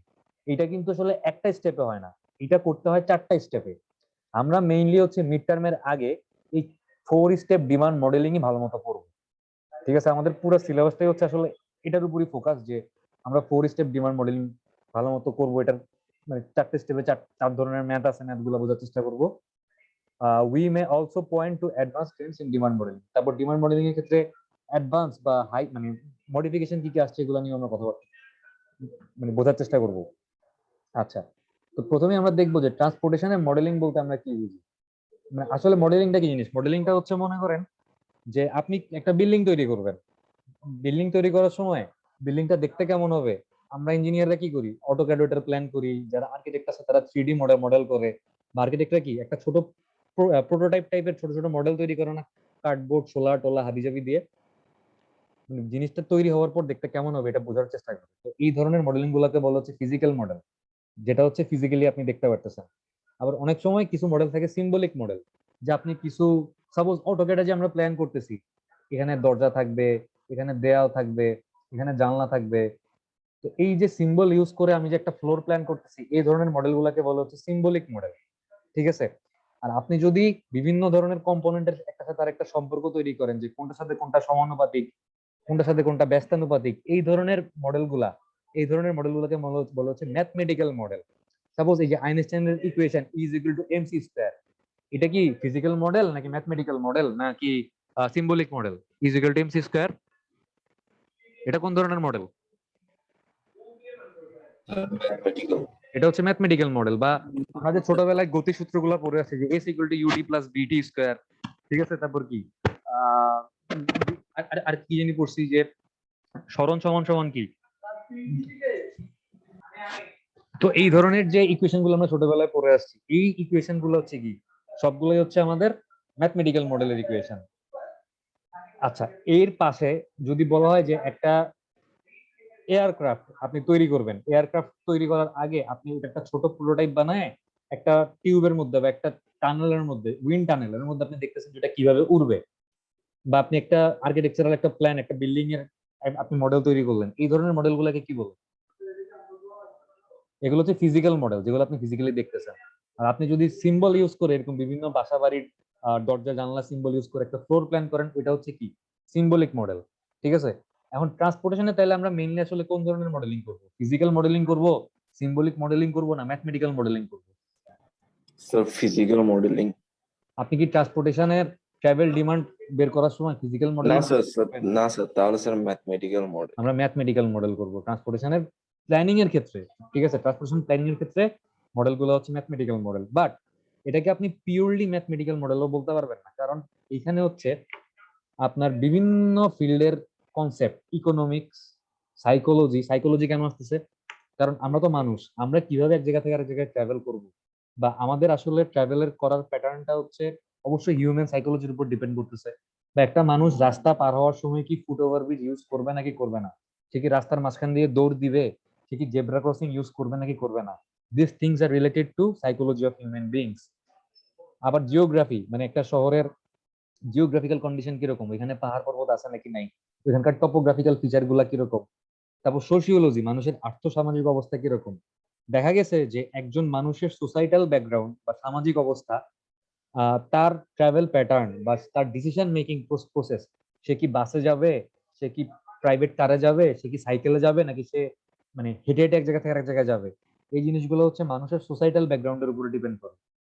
এটা কিন্তু আসলে একটা স্টেপে হয় না, এটা করতে হয় 4টা স্টেপে। আমরা মেইনলি হচ্ছে মিড টার্মের আগে এই 4 স্টেপ ডিমান্ড মডেলিংই ভালো মতো পড়বো। ঠিক আছে, আমাদের পুরো সিলেবাসটাই হচ্ছে আসলে এটার উপরই ফোকাস, যে আমরা 4 স্টেপ ডিমান্ড মডেলিং ভালো মতো করবো। এটার মানে 4টে স্টেপে 4 ধরনের ম্যাথ আছে, ম্যাথগুলো বোঝার চেষ্টা করবো। We may also point to advance Trends in demand modelling. তারপর ডিমান্ড মডেলিং এর ক্ষেত্রে অ্যাডভান্স বা হাই মানে মডিফিকেশন কি কি আসছে এগুলো নিয়ে আমরা কথা মানে বোঝার চেষ্টা করব। আচ্ছা, তো প্রথমে আমরা দেখবো যে ট্রান্সপোর্টেশনের মডেলিং বলতে আমরা কি বুঝি। মানে আসলে মডেলিংটা কি জিনিস? মডেলিংটা হচ্ছে, মনে করেন যে আপনি একটা বিল্ডিং তৈরি করবেন। বিল্ডিং তৈরি করার সময় বিল্ডিংটা দেখতে কেমন হবে, আমরা ইঞ্জিনিয়াররা কি করি, অটোক্যাড ওটার প্ল্যান করি। যারা আর্কিটেক্ট আছে তারা 3D মডেল করে, বা আর্কিটেক্টরা কি একটা ছোট প্রোটোটাইপ টাইপের ছোট ছোট মডেল তৈরি করে না, কার্ডবোর্ড সোলা টোলা হাবিজাবি দিয়ে। জিনিসটা তৈরি হওয়ার পর দেখতে কেমন হবে এটা বোঝার চেষ্টা করে। তো এই ধরনের মডেলিং গুলাকে বলা হচ্ছে ফিজিক্যাল মডেল, যেটা হচ্ছে ফিজিক্যালি আপনি দেখতে পারতেছেন। আবার অনেক সময় কিছু মডেল থাকে সিম্বলিক মডেল, যে আপনি কিছু, সাপোজ অটোক্যাডে যে আমরা প্ল্যান করতেছি, এখানে দরজা থাকবে, এখানে দেয়াল থাকবে, এখানে জানলা থাকবে। তো এই যে সিম্বল ইউজ করে আমি যে একটা ফ্লোর প্ল্যান করতেছি, এই ধরনের মডেল গুলাকে বলা হচ্ছে সিম্বলিক মডেল। ঠিক আছে, আর আপনি যদি বিভিন্ন ধরনের কম্পোনেন্টের একটা সাথে আরেকটা সম্পর্ক তৈরি করেন, যে কোনটার সাথে কোনটা সমানুপাতিক, কোনটার সাথে কোনটা ব্যস্তানুপাতিক, এই ধরনের মডেলগুলোকে বলা হচ্ছে ম্যাথমেটিক্যাল মডেল। সাপোজ এই যে আইনস্টাইনের equation is equal to MC square, এটা কি ফিজিক্যাল মডেল নাকি ম্যাথমেটিক্যাল মডেল নাকি symbolic model? Is equal to MC square, এটা কোন ধরনের মডেল? Mathematical. এটা হচ্ছে ম্যাথমেটিক্যাল মডেল। বা আমরা যে ছোটবেলায় গতি সূত্রগুলো পড়ে আছি, যে S equal to UD plus বিটি স্কয়ার। ঠিক আছে, তারপর কি আহ আর কি জানি পড়ছি, যে সরণ সমান সমান কি। তো এই ধরনের যে ইকুয়েশন গুলো আমরা ছোটবেলায় পড়ে আসছি, এই ইকুয়েশন গুলো হচ্ছে কি, সবগুলোই হচ্ছে আমাদের ম্যাথমেটিক্যাল মডেলের ইকুয়েশন। আচ্ছা, এর পাশে যদি বলা হয় যে একটা এয়ারক্রাফট আপনি তৈরি করবেন, এয়ারক্রাফট তৈরি করার আগে আপনি একটা ছোট প্রোটোটাইপ বানায় একটা টিউবের মধ্যে বা একটা টানেলের মধ্যে, উইন্ড টানেলের মধ্যে আপনি দেখতেছেন যেটা কিভাবে উড়বে। বা আপনি একটা আর্কিটেকচারাল একটা প্ল্যান, একটা বিল্ডিং এর আপনি মডেল তৈরি করলেন, এই ধরনের মডেলগুলোকে কি বলবেন? এগুলো হচ্ছে ফিজিক্যাল মডেল, যেগুলো আপনি ফিজিক্যালি দেখতেছেন। আর আপনি যদি সিম্বল ইউজ করে এরকম বিভিন্ন বাসা বাড়ির দরজা জানলা সিম্বল ইউজ করে একটা ফ্লোর প্ল্যান করেন, ওইটা হচ্ছে কি সিম্বলিক মডেল। ঠিক আছে, এখন ট্রান্সপোর্টেশনে তাহলে আমরা মেইনলি আসলে কোন ধরনের মডেলিং করব? ফিজিক্যাল মডেলিং করব, সিম্বলিক মডেলিং করব, না ম্যাথমেটিক্যাল মডেলিং করব? So physical modeling. আপনি কি ট্রান্সপোর্টেশনের ট্রাভেল ডিমান্ড বের করার সময় ফিজিক্যাল মডেলিং? না স্যার, তাহলে স্যার ম্যাথমেটিক্যাল মডেল। আমরা ম্যাথমেটিক্যাল মডেল করব ট্রান্সপোর্টেশনের প্ল্যানিং এর ক্ষেত্রে। ঠিক আছে, ট্রান্সপোর্টেশন প্ল্যানিং এর ক্ষেত্রে মডেলগুলো হচ্ছে ম্যাথমেটিক্যাল মডেল। বাট এটাকে আপনি পিওরলি ম্যাথমেটিক্যাল মডেলও বলতে পারবেন না, কারণ এখানে হচ্ছে আপনার বিভিন্ন ফিল্ডের কনসেপ্ট, ইকোনমিক্স, সাইকোলজি কেন আসতেছে, কারণ আমরা তো মানুষ, আমরা কিভাবে এক জায়গা থেকে আরেক জায়গায় ট্রাভেল করব, বা আমাদের আসলে ট্রাভেলের করার প্যাটার্নটা হচ্ছে অবশ্যই হিউম্যান সাইকোলজির উপর ডিপেন্ড করতেছে। বা একটা মানুষ রাস্তা পার হওয়ার সময় কি ফুট ওভারব্রিজ ইউজ করবে নাকি করবে না, সে কি রাস্তার মাঝখান দিয়ে দৌড় দিবে, সে কি জেব্রা ক্রসিং ইউজ করবে নাকি করবে না, this things are related to psychology of human beings. আবার জিওগ্রাফি, মানে একটা শহরের জিওগ্রাফিক্যাল কন্ডিশন কিরকম, এখানে পাহাড় পর্বত আছে নাকি নাই, এখানকার টপোগ্রাফিক্যাল ফিচার গুলা কিরকম। তারপর সোশিওলজি, মানুষের আর্থসামাজিক অবস্থা কিরকম। দেখা গেছে যে একজন মানুষের সোসাইটাল ব্যাকগ্রাউন্ড বা সামাজিক অবস্থা তার ট্রাভেল প্যাটার্ন বা তার ডিসিশন মেকিং প্রসেস, সে কি বাসে যাবে, সে কি প্রাইভেট কারে যাবে, সে কি সাইকেলে যাবে, নাকি সে মানে হেঁটে হেঁটে এক জায়গা থেকে আরেক জায়গায় যাবে, এই জিনিসগুলো হচ্ছে মানুষের সোসাইটাল ব্যাকগ্রাউন্ডের উপরে ডিপেন্ড করে।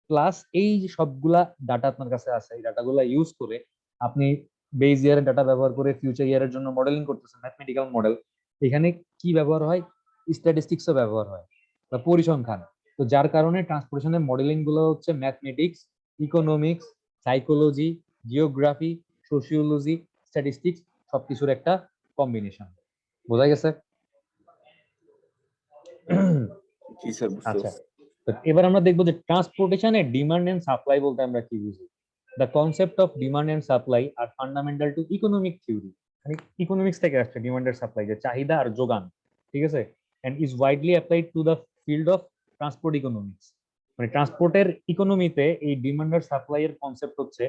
প্লাস এই যে সবগুলা ডাটা আপনার কাছে আছে, এই ডাটাগুলো ইউজ করে আপনি বেস ইয়ারের ডাটা ব্যবহার করে ফিউচার ইয়ারের জন্য মডেলিং করতেছেন, ম্যাথমেটিক্যাল মডেল। এখানে কি ব্যবহার হয়, স্ট্যাটিস্টিক্সও ব্যবহার হয় বা পরিসংখ্যান। তো যার কারণে ট্রান্সপোর্টেশনের মডেলিং গুলো হচ্ছে mathematics, economics, psychology, geography, sociology, statistics সবকিছুর একটা কম্বিনেশন। বোঝা গেছে? জি স্যার, বুঝতে আচ্ছা, পারছি। তো এবার আমরা দেখবো যে ট্রান্সপোর্টেশনে ডিমান্ড এন্ড সাপ্লাই বলতে আমরা কি বুঝি। The concept of demand and supply are fundamental to economic theory. মানে ইকোনমিক্স থেকে আসছে ডিমান্ড এন্ড সাপ্লাই, যে চাহিদা আর যোগান, ঠিক আছে, and is widely applied to the field of transport economics. মানে ট্রান্সপোর্টের ইকোনমিতে এই ডিমান্ড আর সাপ্লাই এর কনসেপ্ট হচ্ছে,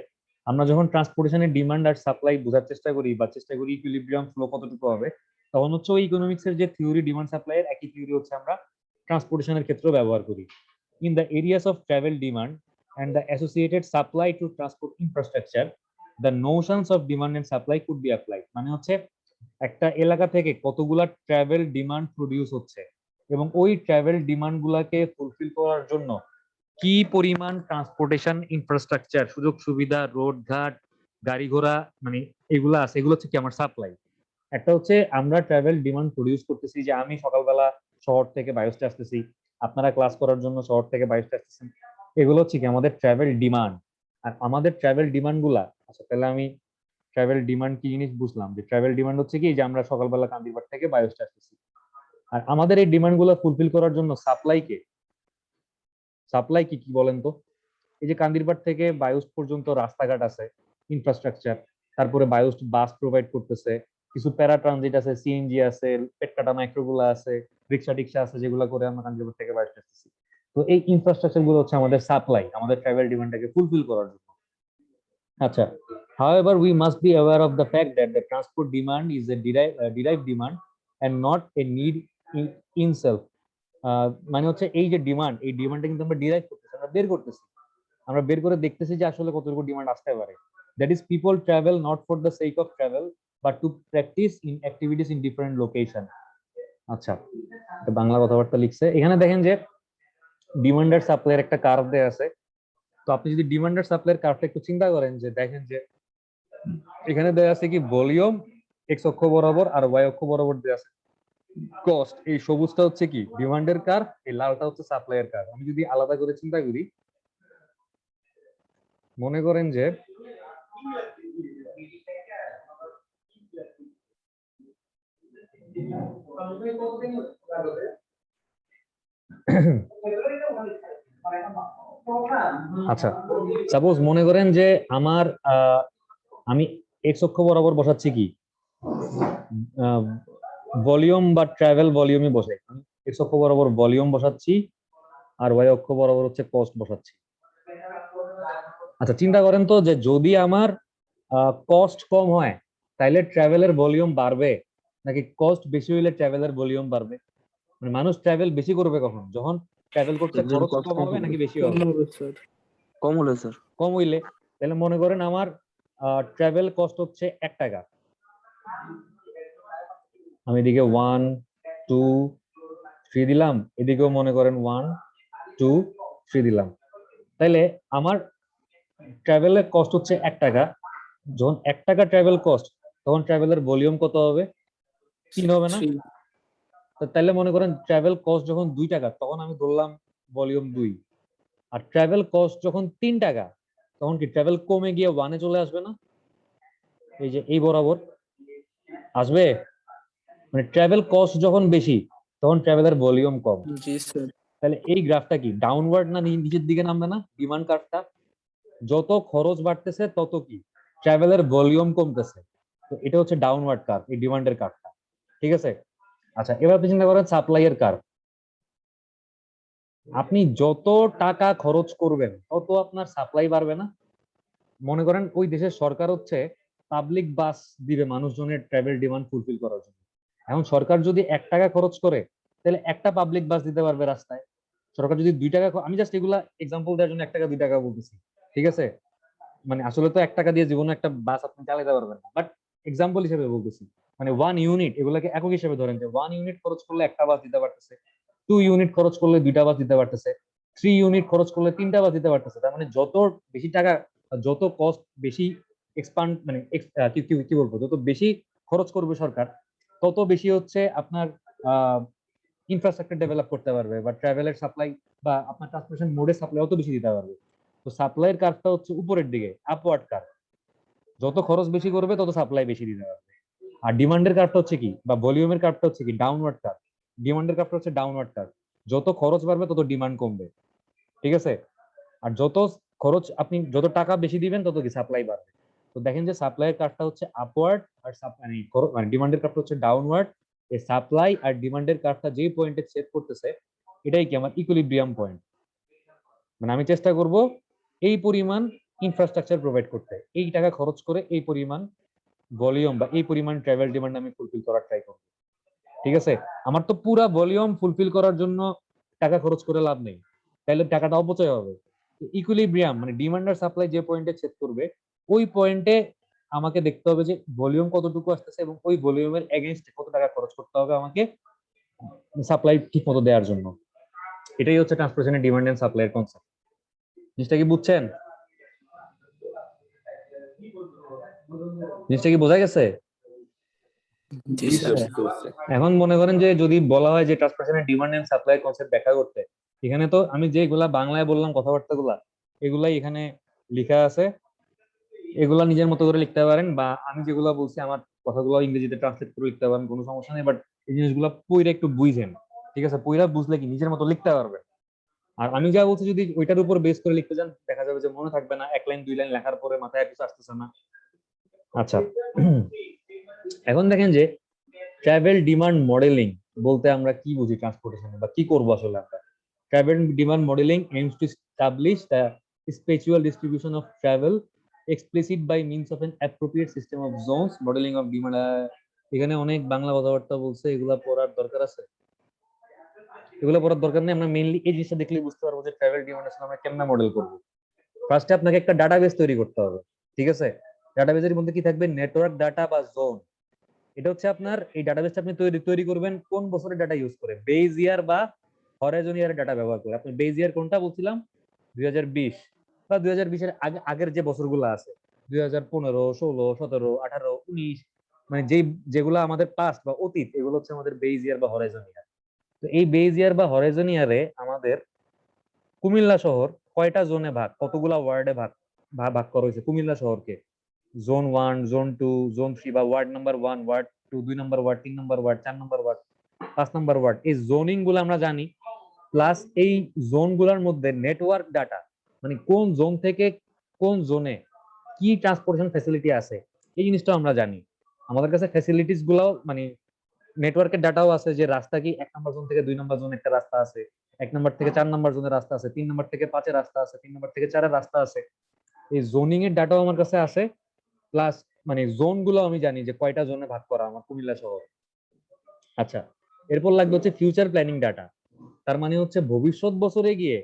আমরা যখন ট্রান্সপোর্টেশনের ডিমান্ড আর সাপ্লাই বোঝার চেষ্টা করি বা চেষ্টা করি ইকুইলিব্রিয়াম ফ্লো কতটুকু হবে, তখন হচ্ছে ওই ইকোনমিক্সের যে থিওরি ডিমান্ড সাপ্লাই এর একই থিওরি হচ্ছে আমরা ট্রান্সপোর্টেশনের ক্ষেত্রে ব্যবহার করি। In the areas of travel demand and the associated supply to transport infrastructure, the notions of demand and supply could be applied. মানে হচ্ছে একটা এলাকা থেকে কতগুলা ট্রাভেল ডিমান্ড প্রডিউস হচ্ছে এবং ওই ট্রাভেল ডিমান্ড গুলাকে ফুলফিল করার জন্য কি পরিমাণ ট্রান্সপোর্টেশন ইনফ্রাস্ট্রাকচার, সুযোগ সুবিধা, রোড ঘাট, গাড়ি ঘোড়া, মানে এগুলা আছে, এগুলো হচ্ছে কি আমার সাপ্লাই। একটা হচ্ছে আমরা ট্রাভেল ডিমান্ড প্রডিউস করতেছি, যে আমি সকালবেলা শহর থেকে বায়োস্টে আসতেছি, আপনারা ক্লাস করার জন্য শহর থেকে বায়োস্টে আসতেছেন, এগুলো হচ্ছে কি আমাদের ট্রাভেল ডিমান্ড। আর আমাদের ট্রাভেল ডিমান্ড গুলা, আচ্ছা তাহলে আমি ট্রাভেল ডিমান্ড কি জিনিস বুঝলাম, যে ট্রাভেল ডিমান্ড হচ্ছে কি যে আমরা সকালবেলা কান্দিরবাগ থেকে বায়োস্টে আসতেছি। আর আমাদের এই ডিমান্ড গুলো ফুলফিল করার জন্য সাপ্লাই কে, সাপ্লাই কি কি বলেন তো? এই যে কান্দিরবাগ থেকে বায়োস্ট পর্যন্ত রাস্তাঘাট আছে, ইনফ্রাস্ট্রাকচার, তারপরে বায়োস্ট বাস প্রোভাইড করতেছে, কিছু প্যারা ট্রানজিট আছে, সিএনজি আছে, পেটকাটা মাইক্রোগুলো আছে, রিক্সা টিক্সা আছে, যেগুলো করে আমরা কান্দিরবাগ থেকে বায়োস্ট আসতেছি। তো এই ইনফ্রাস্ট্রাকচার গুলো হচ্ছে আমাদের সাপ্লাই, আমাদের ট্রাভেল ডিমান্ডটাকে ফুলফিল করার জন্য। আচ্ছা, however we must be aware of the fact that the transport demand is a derived demand and not a need in self. মানে হচ্ছে এই যে ডিমান্ড, এই ডিমান্ডটা কিন্তু আমরা ডিরাইভ করতেছি, আমরা বের করতেছি, আমরা বের করে দেখতেছি যে আসলে কতটুকু ডিমান্ড আসতে পারে। That is people travel not for the sake of travel but to practise in activities in different location. আচ্ছা, বাংলা কথাবার্তা লিখছে এখানে, দেখেন যে ডিমান্ড আর সাপ্লাইয়ের একটা কার্ভ দেয়া আছে। তো আপনি যদি ডিমান্ড আর সাপ্লাইয়ের কার্ভটা একটু চিন্তা করেন, যে দেখেন যে এখানে দেয়া আছে কি ভলিউম এক্স অক্ষ বরাবর আর ওয়াই অক্ষ বরাবর দেয়া আছে কস্ট। এই সবুজটা হচ্ছে কি ডিমান্ডের কার্ভ, এই লালটা হচ্ছে সাপ্লাইয়ের কার্ভ। আমি যদি আলাদা করে চিন্তা করি, মনে করেন যে আচ্ছা, সাপোজ মনে করেন যে আমার আমি এক্স অক্ষ বরাবর বসাচ্ছি কি ভলিউম বা ট্রাভেল ভলিউমই বসাই, এক্স অক্ষ বরাবর ভলিউম বসাচ্ছি আর ওয়াই অক্ষ বরাবর হচ্ছে কস্ট বসাচ্ছি। আচ্ছা, চিন্তা করেন তো যে যদি আমার কস্ট কম হয় তাহলে ট্রাভেলের ভলিউম বাড়বে, নাকি কস্ট বেশি হইলে ট্রাভেলের ভলিউম বাড়বে? মানে মানুষ ট্রাভেল বেশি করবে কখন, যখন ট্রাভেল করতে খরচ কম হবে নাকি বেশি হবে? স্যার। কম হলো স্যার। কম হইলে। তাহলে মনে করেন আমার ট্রাভেল কস্ট হচ্ছে 1 টাকা, আমি এদিকে 1 2 3 দিলাম, এদিকেও মনে করেন 1 2 3 দিলাম, তাইলে আমার ট্রাভেলের কস্ট হচ্ছে 1 টাকা। যখন 1 টাকা ট্রাভেল কস্ট, তখন ট্রাভেলের ভলিউম কত হবে? 3 হবে না? তো তাহলে মনে করেন ট্রাভেল কস্ট যখন 2 টাকা, তখন আমি ধরলাম ভলিউম 2। আর ট্রাভেল কস্ট যখন 3 টাকা, তখন কি ট্রাভেল কমে গিয়ে 1 এ চলে আসবে না? এই যে এই বরাবর আসবে। মানে ট্রাভেল কস্ট যখন বেশি, তখন তখন ট্রাভেলের ভলিউম কম। জি স্যার। তাহলে এই গ্রাফটা কি ডাউনওয়ার্ড না নিচের দিকে নামবে না? ডিমান্ড কার্ভটা যত খরচ বাড়তেছে তত কি ট্রাভেলের ভলিউম কমতেছে। তো এটা হচ্ছে ডাউনওয়ার্ড কার্ভ, এই ডিমান্ডের কার্ভটা। ঠিক আছে, আচ্ছা এবার আপনি চিন্তা করেন সাপ্লাই এর কার্ভ। আপনি যত টাকা খরচ করবেন তত আপনার সাপ্লাই বাড়বে না? মনে করেন ওই দেশের সরকার হচ্ছে পাবলিক বাস দিবে মানুষজনের ট্রাভেল ডিমান্ড ফুলফিল করার জন্য। এখন সরকার যদি 1 টাকা খরচ করে তাহলে একটা পাবলিক বাস দিতে পারবে রাস্তায়। সরকার যদি 2 টাকা, আমি জাস্ট এগুলা এক্সাম্পল দেওয়ার জন্য 1 টাকা 2 টাকা বলতেছি, ঠিক আছে? মানে আসলে তো 1 টাকা দিয়ে জীবনে একটা বাস আপনি চালাতে পারবেন না, বাট এক্সাম্পল হিসেবে বলতেছি। মানে 1 ইউনিট, এগুলাকে একক হিসেবে ধরেন যে 1 ইউনিট খরচ করলে একটা বাস দিতে পারতেছে, 2 ইউনিট খরচ করলে 2টা বাস দিতে পারতেছে, 3 ইউনিট খরচ করলে 3টা বাস দিতে পারতেছে। তার মানে যত বেশি টাকা, যত কস্ট বেশি এক্সপান্ড, মানে কি কি কি বলবো, যত বেশি খরচ করবে সরকার তত বেশি হচ্ছে আপনার ইনফ্রাস্ট্রাকচার ডেভেলপ করতে পারবে, বা ট্রাভেলের সাপ্লাই বা আপনার ট্রান্সপোর্টেশন মোডের সাপ্লাই অত বেশি দিতে পারবে। তো সাপ্লাইয়ের কার্ভটা হচ্ছে উপরের দিকে, আপওয়ার্ড কার্ভ। যত খরচ বেশি করবে তত সাপ্লাই বেশি দিতে পারবে। আর ডিমান্ডের কার্ভটা হচ্ছে কি, বা ভলিউমের কার্ভটা হচ্ছে কি, ডাউনওয়ার্ড কার্ভ। ডিমান্ডের কার্ভটা হচ্ছে ডাউনওয়ার্ড কার্ভ। যত খরচ বাড়বে তত ডিমান্ড কমবে, ঠিক আছে? আর যত খরচ, আপনি যত টাকা বেশি দিবেন তত কি সাপ্লাই বাড়বে। তো দেখেন যে সাপ্লাইয়ের কার্ভটা হচ্ছে আপওয়ার্ড, আর মানে ডিমান্ডের কার্ভটা হচ্ছে ডাউনওয়ার্ড। এই সাপ্লাই আর ডিমান্ডের কার্ভটা যেই পয়েন্টে সেট করতেছে এটাই কি আমার ইকুইলিব্রিয়াম পয়েন্ট। মানে আমি চেষ্টা করব এই পরিমাণ ইনফ্রাস্ট্রাকচার প্রোভাইড করতে, এই টাকা খরচ করে এই পরিমাণ ভলিউম বা এই পরিমাণ ট্রাভেল ডিমান্ড আমি ফুলফিল করার ট্রাই করব, ঠিক আছে? আমার তো পুরা ভলিউম ফুলফিল করার জন্য টাকা খরচ করে লাভ নেই, তাহলে টাকাটা অপচয় হবে। ইকুইলিব্রিয়াম মানে ডিমান্ড আর সাপ্লাই যে পয়েন্টে সেট করবে ওই পয়েন্টে আমাকে দেখতে হবে যে ভলিউম কতটুকু আসতেছে এবং ওই ভলিউমের এগেইনস্টে কত টাকা খরচ করতে হবে আমাকে সাপ্লাই ঠিক মতো দেওয়ার জন্য। এটাই হচ্ছে ট্রান্সপোর্টেশনের ডিমান্ড এন্ড সাপ্লাইয়ের কনসেপ্ট। জিনিসটা কি বুঝছেন? জিনিসটা কি বোঝা গেছে? জি জি স্যার। স্যার, বুঝতে পারছি। এখন মনে করেন যে যদি বলা হয় যে ট্রান্সপোর্টেশনের ডিমান্ড এন্ড সাপ্লাই কনসেপ্ট ব্যাখ্যা করতে, এখানে তো আমি যেগুলা বাংলায় বললাম কথাবার্তা গুলা এগুলাই এখানে লেখা আছে, এগুলা নিজের মতো করে লিখতে পারেন, বা আমি যেগুলা বলছি আমার কথাগুলো ইংরেজিতে ট্রান্সলেট করে লিখতে পারেন, কোনো সমস্যা নেই। বাট এই জিনিসগুলো পইরা একটু বুঝেন, ঠিক আছে? পইরা বুঝলে কি নিজের মতো লিখতে পারবেন। আর আমি যা বলছি যদি ওইটার উপর বেস করে লিখতে যান দেখা যাবে যে মনে থাকবে না, 1 লাইন 2 লাইন লেখার পরে মাথায় আর কিছু আসতেছে না। আচ্ছা, এখন দেখেন যে ট্রাভেল ডিমান্ড মডেলিং বলতে আমরা কি বুঝি ট্রান্সপোর্টেশনে, বা কি করবো আসলে আমরা। Travel demand modelling aims to establish the spatial distribution of travel explicit by means of an appropriate system of zones modeling of demand। এখানে অনেক বাংলা কথাবার্তা বলছে, এগুলা পড়ার দরকার আছে? এগুলো পড়ার দরকার নেই, আমরা মেইনলি এই জিনিসটা দেখলে বুঝতে পারবো যে ট্রাভেল ডিমান্ড আসলে আমরা কেমনে মডেল করবো। ফার্স্টে আপনাকে একটা ডাটাবেস তৈরি করতে হবে, ঠিক আছে? ডাটাবেসের মধ্যে কি থাকবে? নেটওয়ার্ক ডাটা বা জোন। এটা হচ্ছে আপনার, এই ডাটাবেসটা আপনি তৈরি করবেন কোন বছরের ডাটা ইউজ করে? বেজ ইয়ার বা হরাইজন ইয়ারের ডাটা ব্যবহার করে। আপনি বেজ ইয়ার কোনটা বলছিলাম? 2020 বা 2020-এর আগের যে বছরগুলো আছে, 2015, 16, 17, 18, 19, মানে যেগুলো আমাদের পাস্ট বা অতীত, এগুলো হচ্ছে আমাদের বেজ ইয়ার বা হরাইজন ইয়ার। তো এই বেজ ইয়ার বা হরাইজন ইয়ারে আমাদের কুমিল্লা শহর কয়টা জোনে ভাগ, কতগুলা ওয়ার্ডে ভাগ ভাগ করা হয়েছে কুমিল্লা শহরকে? জোন 1, জোন 2, জোন 3, বা ওয়ার্ড নাম্বার 1, ওয়ার্ড 2, 2 নম্বর ওয়ার্ড, 3 নম্বর ওয়ার্ড, 4 নম্বর ওয়ার্ড, 5 নম্বর ওয়ার্ড। এই জোনিং গুলো আমরা জানি, প্লাস এই জোন গুলার মধ্যে নেটওয়ার্ক ডাটা, মানে কোন জোন থেকে কোন জোনে কি ট্রান্সপোর্টেশন ফ্যাসিলিটি আছে এই জিনিসটা আমরা জানি। আমাদের কাছে ফ্যাসিলিটিস গুলাও, মানে নেটওয়ার্কের ডাটাও আছে, যে রাস্তা কি 1 নম্বর জোন থেকে 2 নম্বর জোন একটা রাস্তা আছে, 1 নম্বর থেকে 4 নম্বর জোনের রাস্তা আছে, 3 নম্বর থেকে 5-এর রাস্তা আছে, 3 নম্বর থেকে 4-এর রাস্তা আছে। এই জোনিং এর ডাটাও আমার কাছে আছে, প্লাস মানে জোন গুলো আমি জানি যে কয়টা জোনে ভাগ করা আমার কুমিল্লা শহর। আচ্ছা, এরপর লাগবে হচ্ছে ফিউচার প্ল্যানিং ডাটা। তার মানে হচ্ছে ভবিষ্যৎ বছরে গিয়ে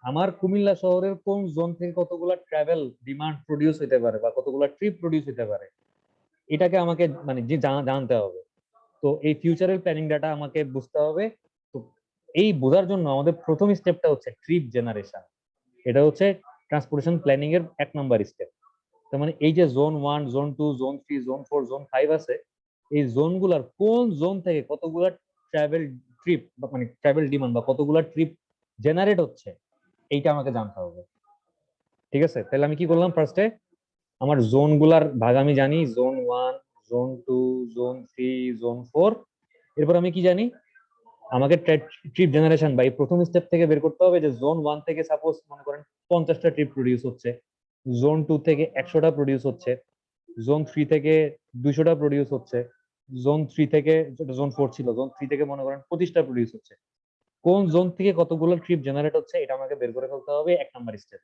আমার কুমিল্লা শহরের কোন জোন থেকে কতগুলা ট্রাভেল ডিমান্ড প্রডিউস হতে পারে বা কতগুলা ট্রিপ প্রডিউস হতে পারে, এটাকে আমাকে মানে যে জানতে হবে। তো এই ফিউচারের প্ল্যানিং ডাটা আমাকে বুঝতে হবে। তো এই বোঝার জন্য আমাদের প্রথম স্টেপটা হচ্ছে ট্রিপ জেনারেশন। এটা হচ্ছে ট্রান্সপোর্টেশন প্ল্যানিং এর 1 নম্বর স্টেপ। তার মানে এই যে zone 1, zone 2, zone 3, zone 4, zone 5 আছে, এই জোন গুলার কোন জোন থেকে কতগুলা ট্রাভেল ট্রিপ বা মানে ট্রাভেল ডিমান্ড বা কতগুলা ট্রিপ জেনারেট হচ্ছে এইটা আমাকে জানতে হবে, ঠিক আছে? তাহলে আমি কি করলাম, ফার্স্টে আমার জোন গুলার ভাগ আমি জানি, জোন 1, জোন 2, জোন 3, জোন 4। এরপর আমি কি জানি? আমাকে ট্রিপ জেনারেশন বা এই প্রথম স্টেপ থেকে বের করতে হবে যে জোন 1 থেকে সাপোজ মনে করেন 50টা ট্রিপ প্রডিউস হচ্ছে, জোন 2 থেকে 100টা প্রডিউস হচ্ছে, জোন 3 থেকে 200টা প্রডিউস হচ্ছে, জোন 3 থেকে, জোন 4 ছিল, জোন 3 থেকে মনে করেন 25টা প্রডিউস হচ্ছে। কোন জোন থেকে কতগুলো ট্রিপ জেনারেট হচ্ছে এটা আমাকে বের করে ফেলতে হবে 1 নাম্বার স্টেপ।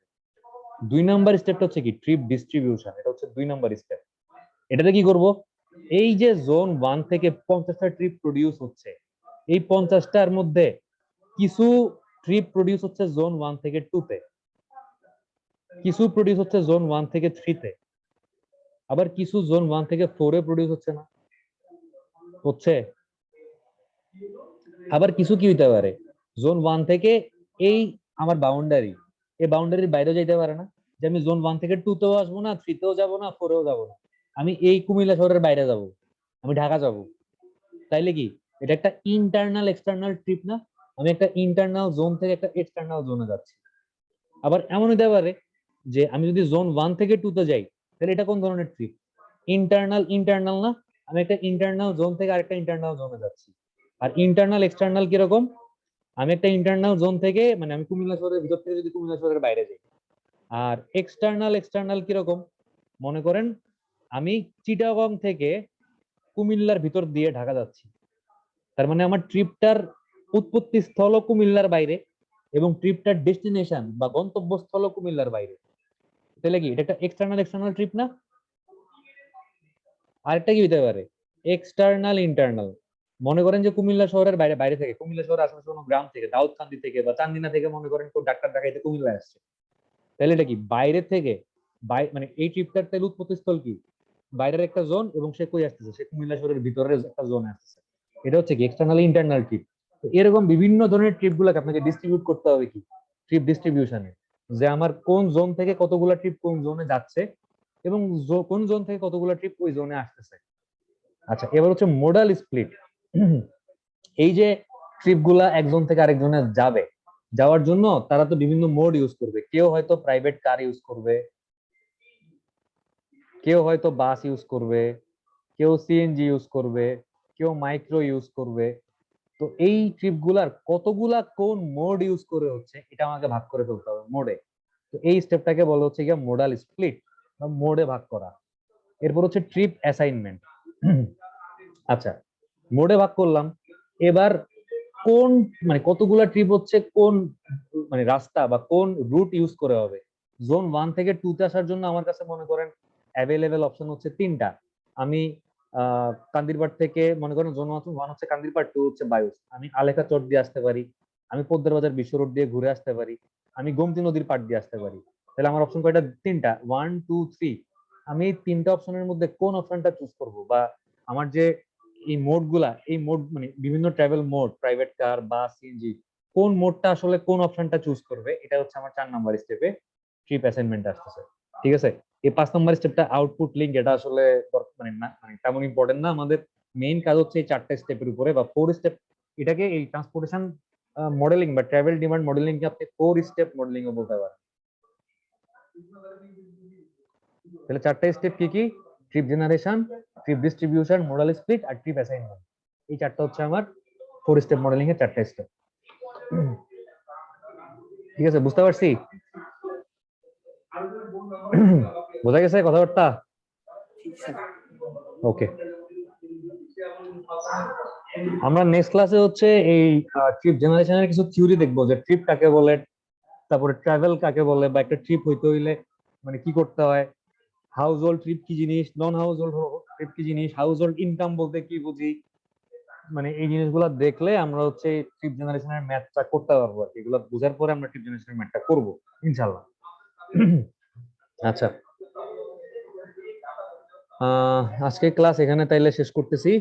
2 নাম্বার স্টেপটা হচ্ছে কি ট্রিপ ডিস্ট্রিবিউশন, এটা হচ্ছে 2 নাম্বার স্টেপ। এটাতে কি করব, এই যে জোন 1 থেকে 50টা ট্রিপ প্রডিউস হচ্ছে, এই 50টার মধ্যে কিছু ট্রিপ প্রডিউস হচ্ছে জোন 1 থেকে 2 তে, কিছু প্রডিউস হচ্ছে জোন 1 থেকে 3 তে, আবার কিছু জোন 1 থেকে 4 এ প্রডিউস হচ্ছে না, হচ্ছে। আবার কিছু কি হইতে পারে, জোন 1 থেকে এই আমার বাউন্ডারি, এই বাউন্ডারির বাইরে যাইতে পারে না, যে আমি জোন 1 থেকে 2 তেও আসবো না, 3 তেও যাবো না, 4 এও যাবো না, আমি এই কুমিল্লা শহরের বাইরে যাব, আমি ঢাকা যাব। তাইলে কি এটা একটা ইন্টারনাল এক্সটার্নাল ট্রিপ না? আমি একটা ইন্টারনাল জোন থেকে একটা এক্সটার্নাল জোনে যাচ্ছি। আবার এমন হতে পারে যে আমি যদি জোন 1 থেকে 2 তে যাই, তাহলে এটা কোন ধরনের ট্রিপ? ইন্টারনাল ইন্টারনাল না? আমি একটা ইন্টারনাল জোন থেকে আরেকটা ইন্টারনাল জোনে যাচ্ছি। আর ইন্টারনাল এক্সটার্নাল কিরকম? আমি একটা ইন্টারনাল জোন থেকে, মানে আমি কুমিল্লা শহরের ভিতর থেকে যদি কুমিল্লা শহরের বাইরে যাই। আর এক্সটার্নাল এক্সটার্নাল কিরকম? মনে করেন আমি চিটাগং থেকে কুমিল্লার ভিতর দিয়ে ঢাকা যাচ্ছি, তার মানে আমার ট্রিপটার উৎপত্তি স্থল কুমিল্লার বাইরে এবং ট্রিপটার ডেস্টিনেশন বা গন্তব্যস্থল কুমিল্লার বাইরে। তাহলে কি এটা একটা এক্সটার্নাল এক্সটার্নাল ট্রিপ না? আরেকটা কি হতে পারে, এক্সটার্নাল ইন্টারনাল। মনে করেন যে কুমিল্লা শহরের বাইরে, বাইরে থেকে কুমিল্লা শহরের আশেপাশে কোনো গ্রাম থেকে, দাউদকান্দি থেকে বা চান্দিনা থেকে মনে করেন কেউ ডাক্তার দেখাইতে কুমিল্লায় আসছে, তাহলে এটা কি বাইরে থেকে, মানে এই ট্রিপটার তাহলে উৎপত্তি স্থল কি বাইরের একটা জোন, এবং সে কই আসতেছে, সে কুমিল্লা শহরের ভিতরের একটা জোনে আসতেছে। এটা হচ্ছে কি এক্সটার্নাল ইন্টারনাল ট্রিপ। তো এরকম বিভিন্ন ধরনের ট্রিপ গুলাকে আপনাকে ডিস্ট্রিবিউট করতে হবে কি ট্রিপ ডিস্ট্রিবিউশনে, যে আমার কোন জোন থেকে কতগুলা ট্রিপ কোন জোনে যাচ্ছে এবং কোন জোন থেকে কতগুলা ট্রিপ ওই জোনে আসতেছে। আচ্ছা, এবার হচ্ছে মোডাল স্প্লিট। এই যে ট্রিপ গুলা এক জোন থেকে আরেক জোনে যাবে, যাওয়ার জন্য তারা তো বিভিন্ন মোড ইউজ করবে। কেউ হয়তো প্রাইভেট কার ইউজ করবে, কেউ হয়তো বাস ইউজ করবে, কেউ সিএনজি ইউজ করবে, কেউ মাইক্রো ইউজ করবে। তো এই ট্রিপ গুলার কতগুলা কোন মোড ইউজ করে হচ্ছে এটা আমাকে ভাগ করে ফেলতে হবে মোডে। তো এই স্টেপটাকে বলা হচ্ছে গিয়ে মোডাল স্প্লিট বা মোডে ভাগ করা। এরপর হচ্ছে ট্রিপ অ্যাসাইনমেন্ট। আচ্ছা, মোডে ভাগ করলাম, এবার কোন, মানে কতগুলা ট্রিপ হচ্ছে কোন, মানে রাস্তা বা কোন রুট ইউজ করে হবে। জোন 1 থেকে 2 তে আসার জন্য আমার কাছে মনে করেন অ্যাভেলেবেল অপশন হচ্ছে 3টা। আমি কান্দিরপাড় থেকে, মনে করেন জোন 1 হচ্ছে কান্দিরপাড়, 2 হচ্ছে বায়ুস, আমি আলেখা চট দিয়ে আসতে পারি, আমি পদ্মার বাজার বিশ্ব রোড দিয়ে ঘুরে আসতে পারি, আমি গোমতী নদীর পাড় দিয়ে আসতে পারি। তাহলে আমার অপশন কয়টা? 3টা, 1 2 3। আমি 3টা অপশনের মধ্যে কোন অপশনটা চুজ করব, বা আমার যে এই মোড গুলা, এই মোড মানে বিভিন্ন ট্রাভেল মোড, প্রাইভেট কার, বাস, সিএনজি, কোন মোডটা আসলে কোন অপশনটা চুজ করবে, এটা হচ্ছে আমার 4 নাম্বার স্টেপে ট্রিপ অ্যাসাইনমেন্ট আসতেছে। ঠিক আছে, এই 5 নাম্বার স্টেপটা আউটপুট লিঙ্ক, এটা আসলে মানে না, মানে তেমন ইম্পর্টেন্ট না। আমাদের মেইন কাজ হচ্ছে এই 4টা স্টেপের উপরে বা 4 স্টেপ। এটাকে এই ট্রান্সপোর্টেশন মডেলিং বা ট্রাভেল ডিমান্ড মডেলিং কে আপনি 4 স্টেপ মডেলিং ও বলতে পারেন। তাহলে 4টা স্টেপ কি কি? Trip generation, trip distribution, modal split আর ট্রিপ অ্যাসাইনমেন্ট। এই 4টা হচ্ছে আমার 4 স্টেপ মডেলিং এর 4টা স্টেপ। ঠিক আছে, বুঝতে পারছি? বোঝা গেছে কথাবার্তা? ওকে, আমরা নেক্সট ক্লাসে হচ্ছে এই ট্রিপ জেনারেশনের কিছু থিওরি দেখবো, যে ট্রিপ কাকে বলে, তারপরে ট্রাভেল কাকে বলে, বা একটা ট্রিপ হইতে হইলে মানে কি করতে হয়, হাউস হোল্ড ট্রিপ কি জিনিস, নন হাউস হোল্ড ট্রিপ কি জিনিস, হাউস হোল্ড ইনকাম বলতে কি বুঝি। মানে এই জিনিসগুলো দেখলে আমরা হচ্ছে ট্রিপ জেনারেশনের ম্যাথটা করতে পারবো আর কি। এগুলো বোঝার পরে আমরা ট্রিপ জেনারেশনের ম্যাথটা করবো ইনশাআল্লাহ। আচ্ছা, আজকে ক্লাস এখানে তাইলে শেষ করতেছি।